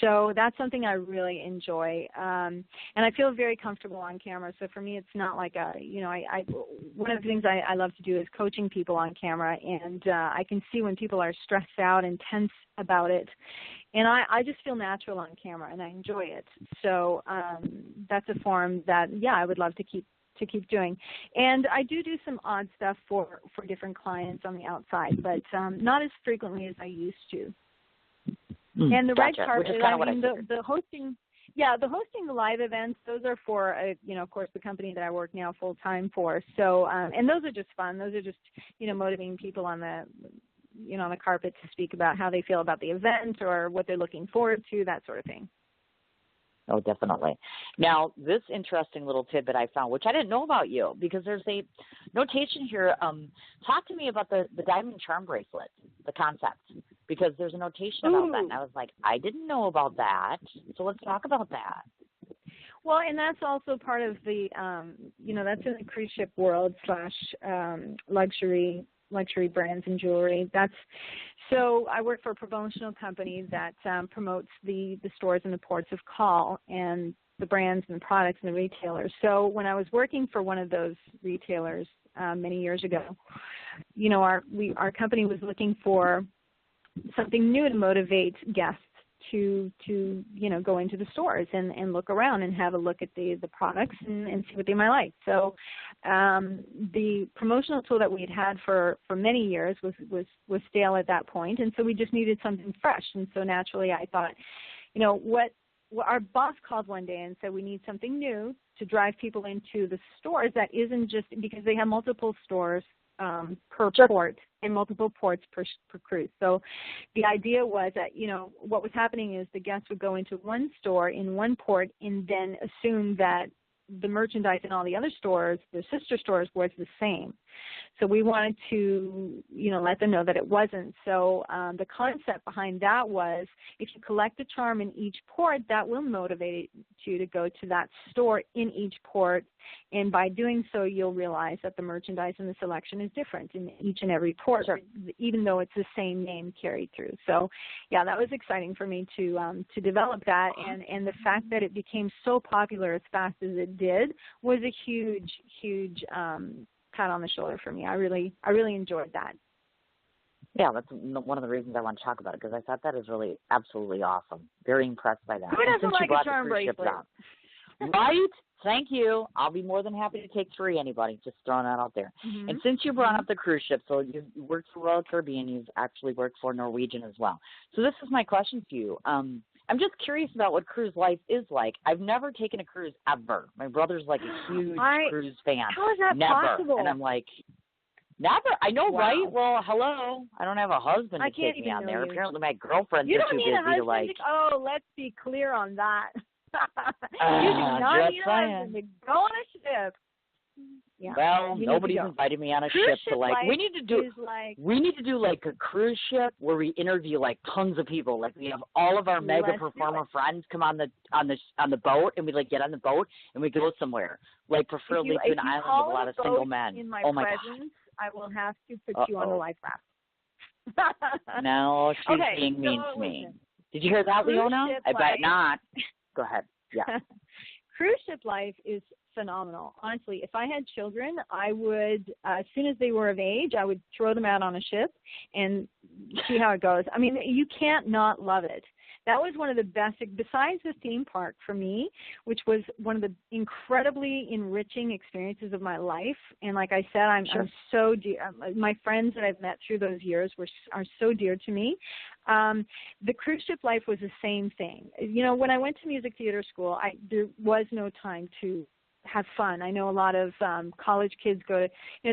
So that's something I really enjoy. And I feel very comfortable on camera. So for me, it's not like one of the things I love to do is coaching people on camera. And I can see when people are stressed out and tense about it. And I just feel natural on camera, and I enjoy it. So that's a form that, I would love to keep doing. And I do some odd stuff for different clients on the outside, but not as frequently as I used to. And the red carpet, the hosting, the hosting the live events, those are for, of course, the company that I work now full time for. So, and those are just fun. Those are just, motivating people on the, on the carpet to speak about how they feel about the event or what they're looking forward to, that sort of thing. Oh, definitely. Now, this interesting little tidbit I found, which I didn't know about you, because there's a notation here. Talk to me about the diamond charm bracelet, the concept, because there's a notation about that. And I was like, I didn't know about that. So let's talk about that. Well, and that's also part of the, that's in the cruise ship world / luxury brands and jewelry. So I work for a promotional company that promotes the stores and the ports of call and the brands and the products and the retailers. So when I was working for one of those retailers many years ago, our company was looking for something new to motivate guests to go into the stores and look around and have a look at the products and see what they might like. So the promotional tool that we had for many years was stale at that point, and so we just needed something fresh. And so naturally I thought, what our boss called one day and said, we need something new to drive people into the stores that isn't just because they have multiple stores per port and multiple ports per cruise. So the idea was that, what was happening is the guests would go into one store in one port and then assume that the merchandise in all the other stores, the sister stores, was the same. So we wanted to, let them know that it wasn't. So the concept behind that was, if you collect a charm in each port, that will motivate you to go to that store in each port. And by doing so, you'll realize that the merchandise and the selection is different in each and every port, even though it's the same name carried through. So, that was exciting for me to develop that. And the fact that it became so popular as fast as it did was a huge, huge pat on the shoulder for me. I really enjoyed that. Yeah, that's one of the reasons I want to talk about it, because I thought that is really absolutely awesome. Very impressed by that. Who doesn't like a charm bracelet? Right? Thank you. I'll be more than happy to take 3, anybody. Just throwing that out there. Mm-hmm. And since you brought up the cruise ship, so you've worked for Royal Caribbean, you've actually worked for Norwegian as well. So this is my question to you. I'm just curious about what cruise life is like. I've never taken a cruise ever. My brother's like a huge cruise fan. How is that possible? And I'm like, never. I know, wow. Right? Well, hello. I don't have a husband to take me on there. You. Apparently my girlfriend's are too busy to like. Oh, let's be clear on that. You do not need a husband to go on a ship. Yeah. Well, nobody's invited me on a ship to like. We need to do like a cruise ship where we interview like tons of people. Like we have all of our mega performer friends come on the boat, and we like get on the boat and we go somewhere. Like preferably to an island with a lot of single men. In my oh my presence, God. I will have to put you on the life raft. No, she's being mean to me. Did you hear that, Leona? I bet not. Go ahead. Yeah. Cruise ship life is phenomenal. Honestly, if I had children, I would, as soon as they were of age, I would throw them out on a ship and see how it goes. I mean, you can't not love it. That was one of the best, besides the theme park for me, which was one of the incredibly enriching experiences of my life. And like I said, I'm so dear. My friends that I've met through those years are so dear to me. The cruise ship life was the same thing. You know, when I went to music theater school, there was no time to have fun. I know a lot of college kids they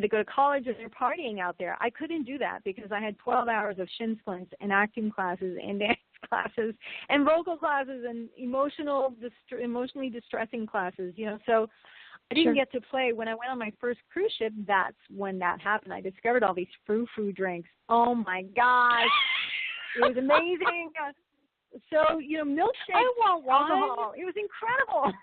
go to college and they're partying out there. I couldn't do that because I had 12 hours of shin splints and acting classes and dance classes and vocal classes and emotionally distressing classes, you know. So I didn't get to play. When I went on my first cruise ship, that's when that happened. I discovered all these frou-frou drinks. Oh my gosh. It was amazing. So, you know, milkshake, alcohol. It was incredible.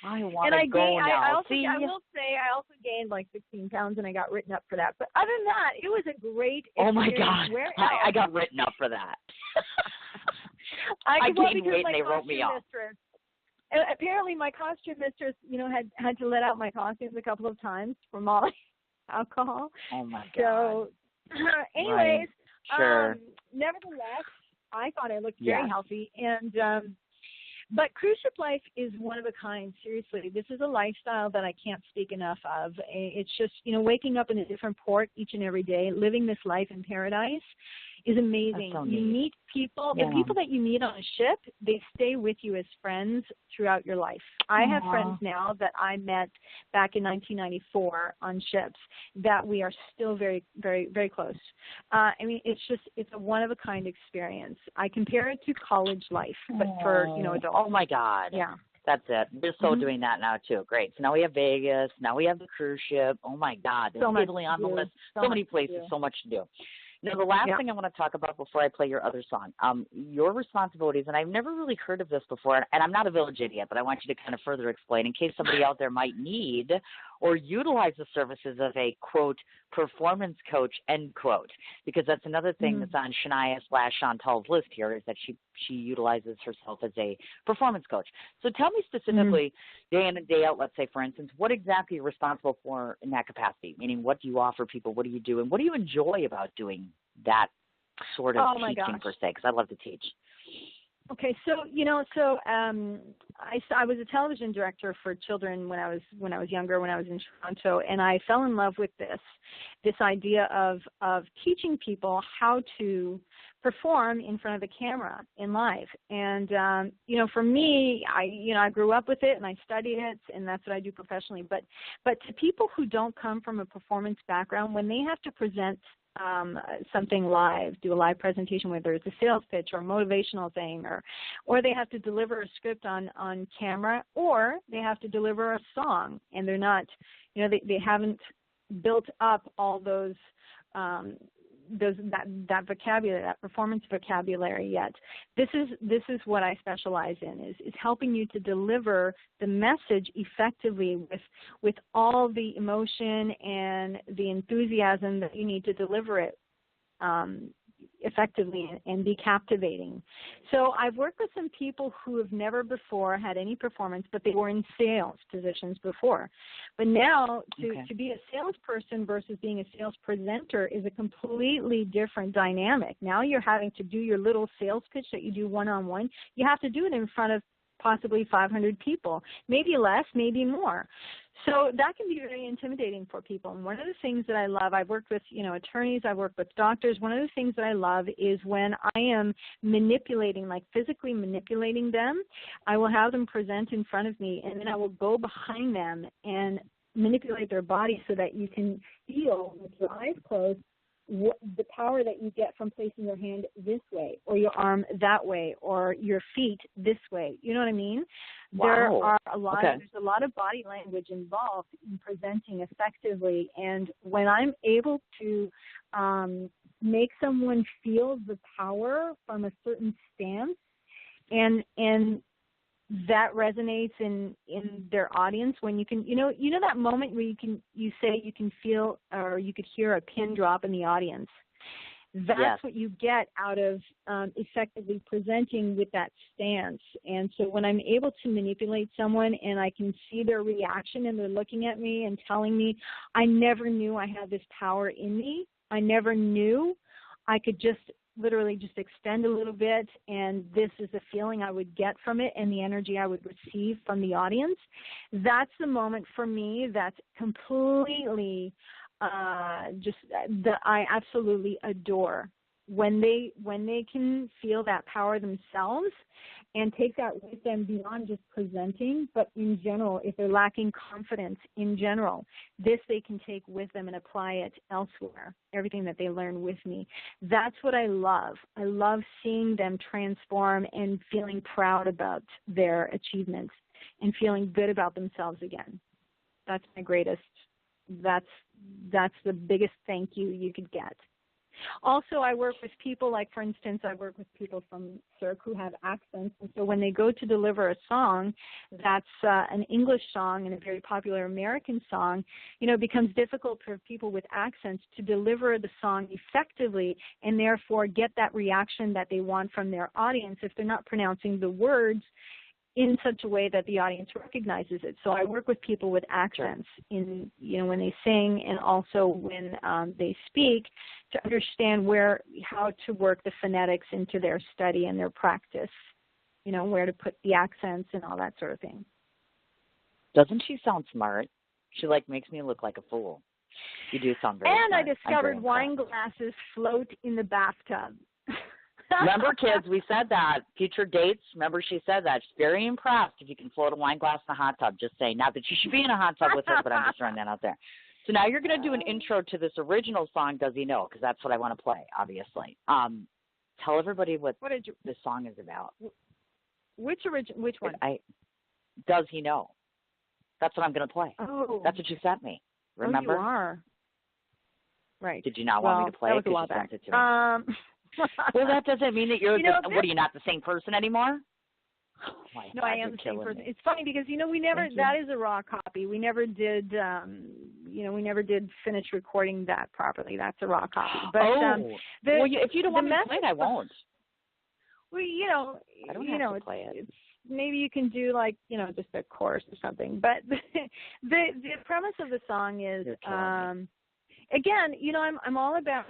I want to go now. I will say I also gained like 16 pounds and I got written up for that. But other than that, it was a great experience. Oh my God. I got written up for that. I gained weight and they wrote me off. Apparently my costume mistress, you know, had to let out my costumes a couple of times for Molly alcohol. Oh my God. So anyways, sure. Nevertheless, I thought I looked very healthy and but cruise ship life is one of a kind. Seriously, this is a lifestyle that I can't speak enough of. It's just, you know, waking up in a different port each and every day, living this life in paradise is amazing. So you meet people, the people that you meet on a ship, they stay with you as friends throughout your life. I have friends now that I met back in 1994 on ships that we are still very, very, very close. I mean, it's a one-of-a-kind experience. I compare it to college life, but for, you know, adults. Oh, my God. Yeah. That's it. We're still doing that now, too. Great. So now we have Vegas. Now we have the cruise ship. Oh, my God. There's Italy on the list. So many places, so much to do. Now, the last thing I want to talk about before I play your other song, your responsibilities, and I've never really heard of this before, and I'm not a village idiot, but I want you to kind of further explain in case somebody out there might need or utilize the services of a, quote, performance coach, end quote, because that's another thing that's on Shania/Chantal's list here is that she utilizes herself as a performance coach. So tell me specifically, day in and day out, let's say, for instance, what exactly you're responsible for in that capacity, meaning what do you offer people, what do you do, and what do you enjoy about doing that sort of teaching per se, because I love to teach. Okay, so I was a television director for children when I was younger, when I was in Toronto, and I fell in love with this idea of teaching people how to perform in front of the camera in live. And for me, I grew up with it and I studied it, and that's what I do professionally. But to people who don't come from a performance background, when they have to present something live, do a live presentation, whether it's a sales pitch or a motivational thing, or they have to deliver a script on camera, or they have to deliver a song, and they're not, they haven't built up all that vocabulary, that performance vocabulary yet. This is what I specialize in, is helping you to deliver the message effectively with all the emotion and the enthusiasm that you need to deliver it effectively and be captivating. So I've worked with some people who have never before had any performance, but they were in sales positions before. But now to be a salesperson versus being a sales presenter is a completely different dynamic. Now you're having to do your little sales pitch that you do one-on-one. You have to do it in front of possibly 500 people, maybe less, maybe more. So that can be very intimidating for people. And one of the things that I love, I've worked with, attorneys, I've worked with doctors. One of the things that I love is when I am manipulating, like physically manipulating them, I will have them present in front of me, and then I will go behind them and manipulate their body so that you can feel with your eyes closed the power that you get from placing your hand this way or your arm that way or your feet this way. You know what I mean? Wow. There's a lot of body language involved in presenting effectively. And when I'm able to make someone feel the power from a certain stance and that resonates in their audience, when you can, that moment where you can feel or you could hear a pin drop in the audience. That's what you get out of effectively presenting with that stance. And so when I'm able to manipulate someone and I can see their reaction and they're looking at me and telling me, I never knew I had this power in me. I never knew I could just literally just extend a little bit, and this is the feeling I would get from it and the energy I would receive from the audience. That's the moment for me that's completely I absolutely adore. When they can feel that power themselves and take that with them beyond just presenting, but in general, if they're lacking confidence in general, this they can take with them and apply it elsewhere, everything that they learn with me. That's what I love. I love seeing them transform and feeling proud about their achievements and feeling good about themselves again. That's my greatest, that's the biggest thank you could get. Also, I work with people, like, for instance, I work with people from Cirque who have accents. And so when they go to deliver a song that's an English song and a very popular American song, it becomes difficult for people with accents to deliver the song effectively and therefore get that reaction that they want from their audience if they're not pronouncing the words in such a way that the audience recognizes it. So I work with people with accents in, when they sing and also when they speak, to understand how to work the phonetics into their study and their practice, where to put the accents and all that sort of thing. Doesn't she sound smart? She makes me look like a fool. You do sound very smart. And I discovered wine glasses float in the bathtub. Remember, kids, we said that. Future dates, remember she said that. She's very impressed if you can float a wine glass in a hot tub. Just saying. Not that you should be in a hot tub with her, but I'm just throwing that out there. So now you're going to do an intro to this original song, Does He Know? Because that's what I want to play, obviously. Tell everybody what this song is about. Which one? Does He Know? That's what I'm going to play. Oh. That's what you sent me. Remember? Oh, you are. Right. Did you not want me to play it? That was a while back. Well, that doesn't mean that you're what are you, not the same person anymore? Oh, no, I am the same person. It's funny because, we never, that is a raw copy. We never did, we never did finish recording that properly. That's a raw copy. But, if you don't want me to play it, I won't. Well, I don't have to play it. Maybe you can do just a chorus or something. But the premise of the song is, again, I'm all about,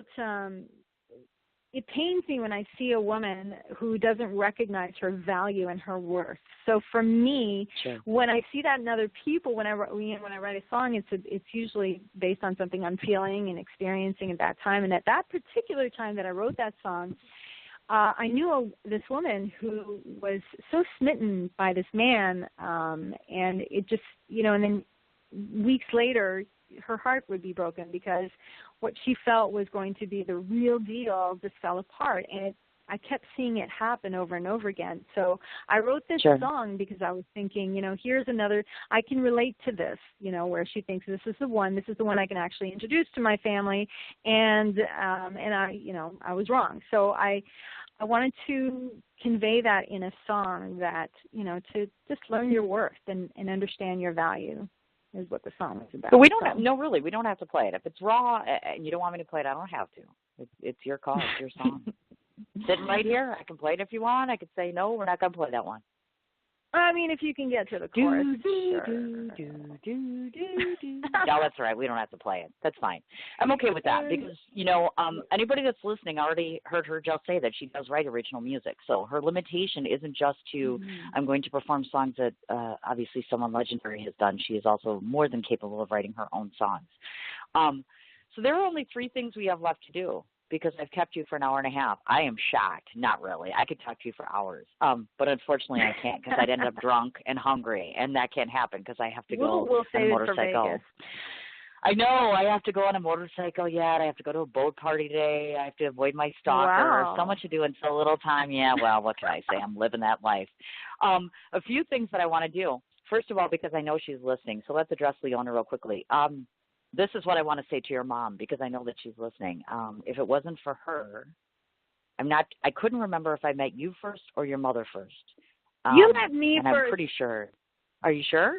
it pains me when I see a woman who doesn't recognize her value and her worth. So for me, when I see that in other people, when I write a song, it's usually based on something I'm feeling and experiencing at that time. And at that particular time that I wrote that song, I knew this woman who was so smitten by this man, and it just, and then weeks later, her heart would be broken because what she felt was going to be the real deal just fell apart. And I kept seeing it happen over and over again. So I wrote this song because I was thinking, here's another, I can relate to this, where she thinks this is the one I can actually introduce to my family. And I was wrong. So I wanted to convey that in a song that, to just learn your worth and understand your value. Is what the song is about. But we don't we don't have to play it. If it's raw and you don't want me to play it, I don't have to. It's your call. It's your song. Sitting right here, I can play it if you want. I could say, no, we're not going to play that one. I mean, if you can get to the chorus, sure. No, that's all right. We don't have to play it. That's fine. I'm okay with that because, anybody that's listening already heard her just say that she does write original music. So her limitation isn't just to, I'm going to perform songs that obviously someone legendary has done. She is also more than capable of writing her own songs. So there are only 3 things we have left to do, because I've kept you for an hour and a half. I am shocked. Not really. I could talk to you for hours. But unfortunately I can't, because I'd end up drunk and hungry, and that can't happen because I have to go we'll on a motorcycle. I know. I have to go on a motorcycle yet. I have to go to a boat party today. I have to avoid my stalker. Wow. So much to do in so little time. Yeah, well, what can I say? I'm living that life. A few things that I want to do. First of all, because I know she's listening, so let's address Leona real quickly. This is what I want to say to your mom, because I know that she's listening. If it wasn't for her, I couldn't remember if I met you first or your mother first. You met me and first. I'm pretty sure. Are you sure?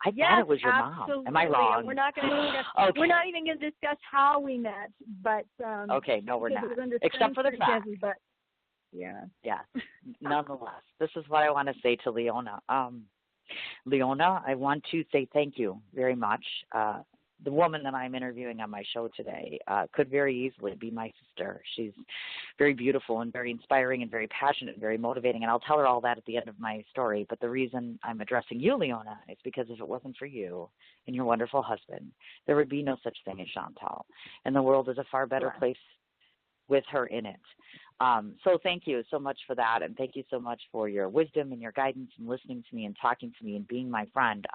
I thought it was your mom. Am I wrong? We're not going to discuss. Okay. We're not even going to discuss how we met, but okay, no, we're not. Except for the fact. But yeah. Nonetheless, this is what I want to say to Leona. Leona, I want to say thank you very much. The woman that I'm interviewing on my show today could very easily be my sister. She's very beautiful and very inspiring and very passionate and very motivating, and I'll tell her all that at the end of my story. But the reason I'm addressing you, Leona, is because if it wasn't for you and your wonderful husband, there would be no such thing as Chantal, and the world is a far better place with her in it. So thank you so much for that, and thank you so much for your wisdom and your guidance and listening to me and talking to me and being my friend.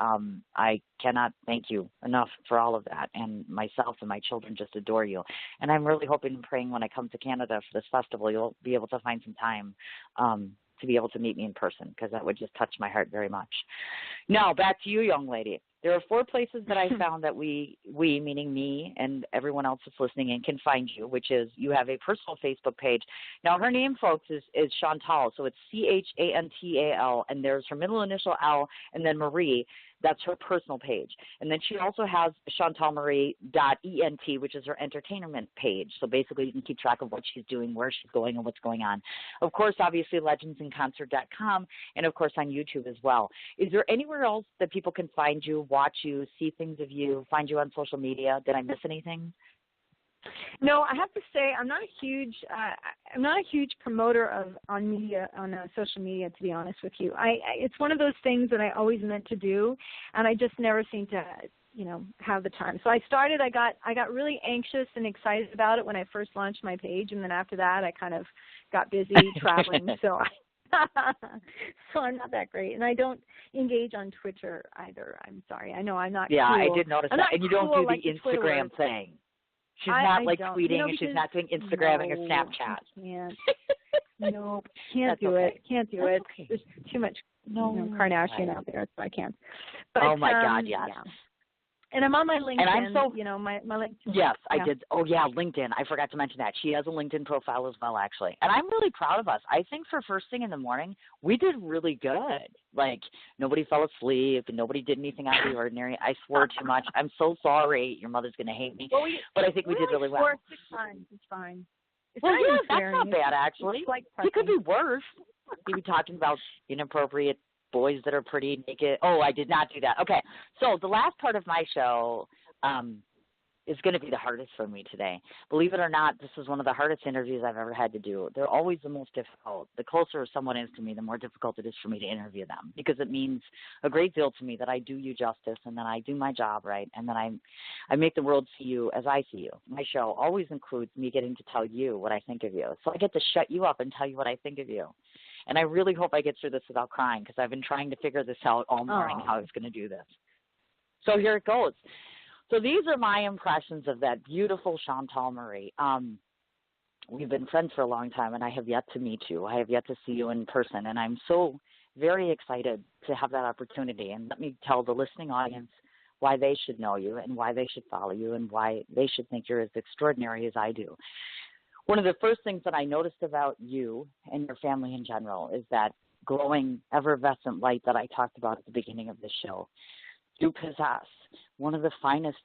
I cannot thank you enough for all of that, and myself and my children just adore you. And I'm really hoping and praying when I come to Canada for this festival, you'll be able to find some time to be able to meet me in person, because that would just touch my heart very much. Now, back to you, young lady. There are 4 places that I found that we, meaning me and everyone else that's listening in, can find you, which is you have a personal Facebook page. Now, her name, folks, is Chantal, so it's Chantal, and there's her middle initial L, and then Marie. That's her personal page. And then she also has chantalmarie.ent, which is her entertainment page. So basically you can keep track of what she's doing, where she's going, and what's going on. Of course, obviously, legendsandconcert.com, and of course on YouTube as well. Is there anywhere else that people can find you, watch you, see things of you, find you on social media? Did I miss anything? No, I have to say I'm not a huge promoter on social media, to be honest with you. It's one of those things that I always meant to do, and I just never seem to have the time. So I got really anxious and excited about it when I first launched my page, and then after that I kind of got busy traveling. So I'm not that great, and I don't engage on Twitter either. I'm sorry. I know I'm not. Yeah, cool. I did notice that, and you don't do the Instagram thing. She's not tweeting, and she's not doing Instagramming or Snapchat. Can't do it. Can't do it. Okay. There's too much Kardashian out there, so I can't. But, oh my God, yes. Yeah. And I'm on my LinkedIn. And I'm my LinkedIn. Yes, I did. Oh yeah, LinkedIn. I forgot to mention that. She has a LinkedIn profile as well, actually. And I'm really proud of us. I think for first thing in the morning, we did really good. Like, nobody fell asleep and nobody did anything out of the ordinary. I swore too much. I'm so sorry. Your mother's going to hate me. Well, but I think we did really well. It's fine. It's fine. It's well, yeah, that's not bad, actually. It could be worse. We'd be talking about inappropriate boys that are pretty naked. Oh, I did not do that. Okay, so the last part of my show is going to be the hardest for me today. Believe it or not, this is one of the hardest interviews I've ever had to do. They're always the most difficult. The closer someone is to me, the more difficult it is for me to interview them, because it means a great deal to me that I do you justice and that I do my job right, and that I make the world see you as I see you. My show always includes me getting to tell you what I think of you. So I get to shut you up and tell you what I think of you. And I really hope I get through this without crying, because I've been trying to figure this out all morning, how I was going to do this. So here it goes. So these are my impressions of that beautiful Chantal Marie. We've been friends for a long time, and I have yet to meet you. I have yet to see you in person, and I'm so very excited to have that opportunity. And let me tell the listening audience why they should know you and why they should follow you and why they should think you're as extraordinary as I do. One of the first things that I noticed about you and your family in general is that glowing, effervescent light that I talked about at the beginning of this show. You possess one of the finest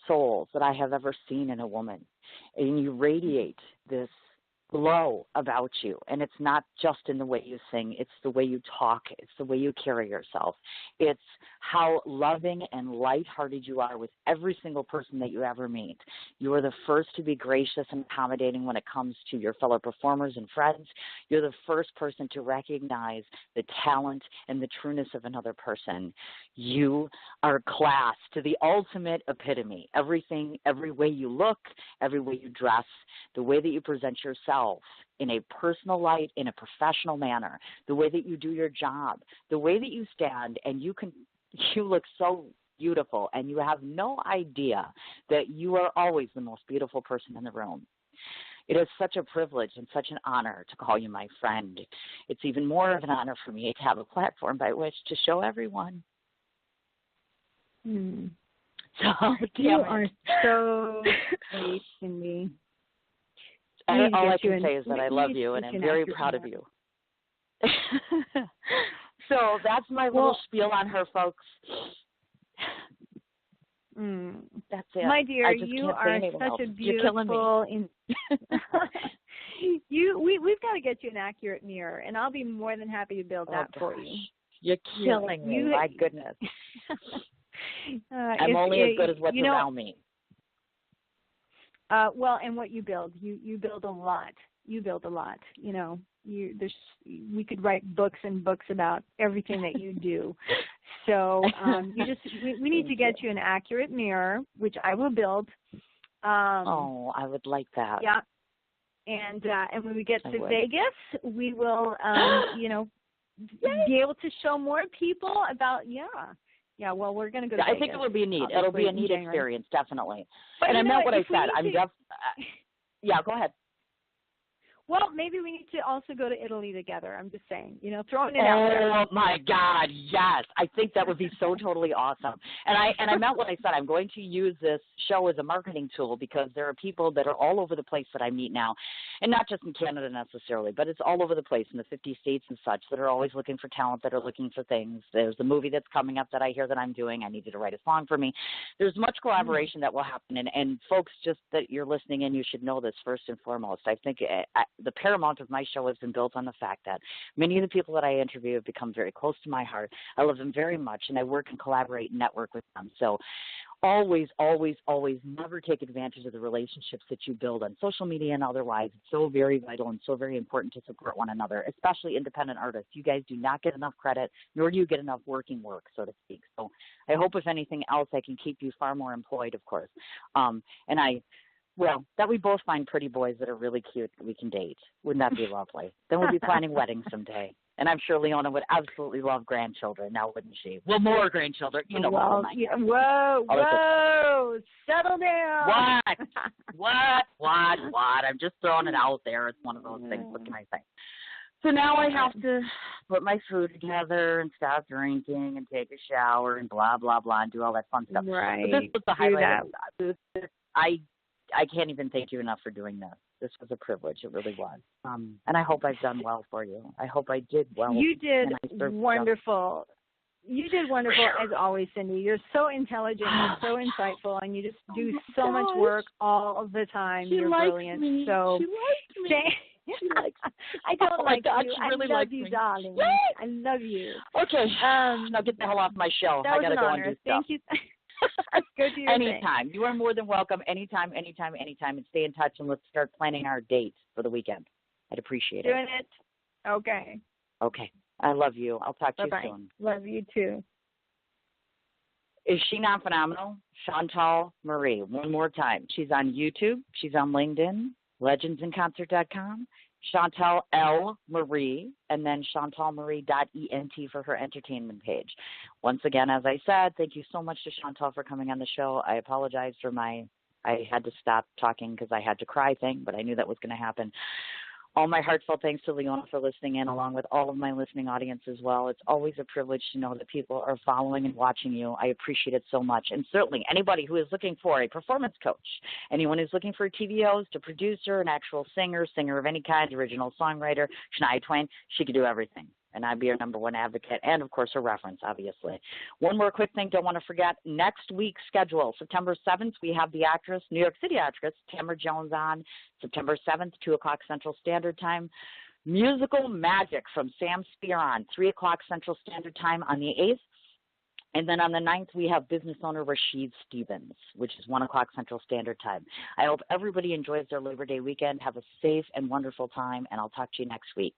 souls that I have ever seen in a woman, and you radiate this glow about you. And it's not just in the way you sing, it's the way you talk, it's the way you carry yourself. It's how loving and lighthearted you are with every single person that you ever meet. You are the first to be gracious and accommodating when it comes to your fellow performers and friends. You're the first person to recognize the talent and the trueness of another person. You are class to the ultimate epitome. Everything, every way you look, every way you dress, the way that you present yourself in a personal light, in a professional manner, the way that you do your job, the way that you stand, and you look so beautiful, and you have no idea that you are always the most beautiful person in the room. It is such a privilege and such an honor to call you my friend. It's even more of an honor for me to have a platform by which to show everyone. So, you are so sweet, Cindy. All I can say is that I love you, and I'm very proud of you. So that's my little spiel on her, folks. That's it. My dear, you are such a beautiful. We've got to get you an accurate mirror, and I'll be more than happy to build that for you. You're killing me. My goodness. I'm only as good as what's around me. Well, and what you build, you build a lot. You build a lot. You know, we could write books and books about everything that you do. So we need to get you an accurate mirror, which I will build. I would like that. Yeah. And when we get to Vegas, we will, be able to show more people about Yeah, well, we're going to go to Vegas. I think it would be neat. It'll be a neat experience, definitely. But and I meant what I said. Yeah, go ahead. Well, maybe we need to also go to Italy together. I'm just saying, throwing it out there. Oh my God, yes! I think that would be so totally awesome. And I meant what I said. I'm going to use this show as a marketing tool because there are people that are all over the place that I meet now, and not just in Canada necessarily, but it's all over the place in the 50 states and such that are always looking for talent, that are looking for things. There's the movie that's coming up that I hear that I'm doing. I need you to write a song for me. There's much collaboration that will happen, and folks, just that you're listening in, you should know this first and foremost. I think the paramount of my show has been built on the fact that many of the people that I interview have become very close to my heart. I love them very much, and I work and collaborate and network with them. So always, always, always never take advantage of the relationships that you build on social media and otherwise. It's so very vital and so very important to support one another, especially independent artists. You guys do not get enough credit, nor do you get enough working work, so to speak. So I hope, if anything else, I can keep you far more employed, of course. That we both find pretty boys that are really cute that we can date. Wouldn't that be lovely? Then we'll be planning weddings someday. And I'm sure Leona would absolutely love grandchildren now, wouldn't she? Well, more grandchildren. Whoa, settle down. What? I'm just throwing it out there. It's one of those things. What can I say? So now I have to put my food together and stop drinking and take a shower and blah, blah, blah, and do all that fun stuff. Right. But this was the highlight. I can't even thank you enough for doing this. This was a privilege. It really was. And I hope I've done well for you. I hope I did well. You did wonderful. You did wonderful as always, Cindy. You're so intelligent and so insightful, and you just do so much work all the time. You're brilliant. Me. So she likes me. She likes me. I don't like God, you. She really I love you, me. darling. I love you. Okay. Now get the hell off my show. I gotta go and do stuff. Thank you. Go do your anytime. thing. You are more than welcome. Anytime. And stay in touch, and let's start planning our date for the weekend. I'd appreciate it. Doing it. Okay. Okay. I love you. I'll talk to Bye-bye. you soon. Love you too. Is she not phenomenal? Chantal Marie. One more time. She's on YouTube. She's on LinkedIn, legendsinconcert.com, Chantal L. Marie, and then chantalmarie.ent for her entertainment page. Once again, as I said, thank you so much to Chantal for coming on the show. I apologize for I had to stop talking because I had to cry thing, but I knew that was going to happen. All my heartfelt thanks to Leona for listening in, along with all of my listening audience as well. It's always a privilege to know that people are following and watching you. I appreciate it so much. And certainly anybody who is looking for a performance coach, anyone who's looking for a TV host, a producer, an actual singer of any kind, original songwriter, Shania Twain, she could do everything. and I'd be your number one advocate and, of course, a reference, obviously. One more quick thing, don't want to forget, next week's schedule, September 7th, we have the actress, New York City actress, Tamara Jones on, September 7th, 2 o'clock Central Standard Time. Musical Magic from Sam Spear on, 3 o'clock Central Standard Time on the 8th. And then on the 9th, we have business owner Rashid Stevens, which is 1 o'clock Central Standard Time. I hope everybody enjoys their Labor Day weekend. Have a safe and wonderful time, and I'll talk to you next week.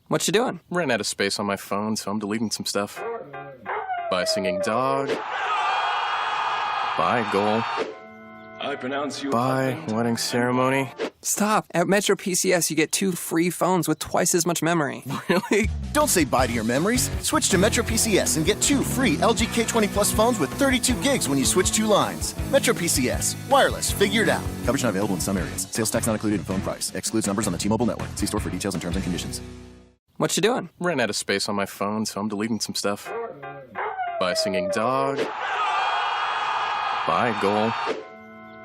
What you doing? Ran out of space on my phone, so I'm deleting some stuff. By singing dog. By goal. I pronounce you. By wedding ceremony. Stop. At Metro PCS, you get 2 free phones with twice as much memory. Really? Don't say bye to your memories. Switch to Metro PCS and get 2 free LG K20 Plus phones with 32 gigs when you switch 2 lines. Metro PCS. Wireless. Figure it out. Coverage not available in some areas. Sales tax not included in phone price. Excludes numbers on the T-Mobile network. See store for details and terms and conditions. What you doing? Ran out of space on my phone, so I'm deleting some stuff. By singing dog. By goal.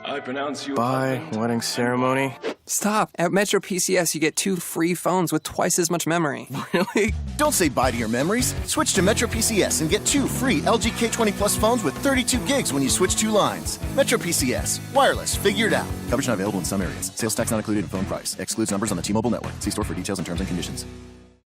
I pronounce you. By wedding ceremony. Stop. At Metro PCS, you get 2 free phones with twice as much memory. Really? Don't say bye to your memories. Switch to Metro PCS and get 2 free LG K20 Plus phones with 32 gigs when you switch 2 lines. Metro PCS. Wireless. Figure it out. Coverage not available in some areas. Sales tax not included in phone price. Excludes numbers on the T-Mobile network. See store for details and terms and conditions.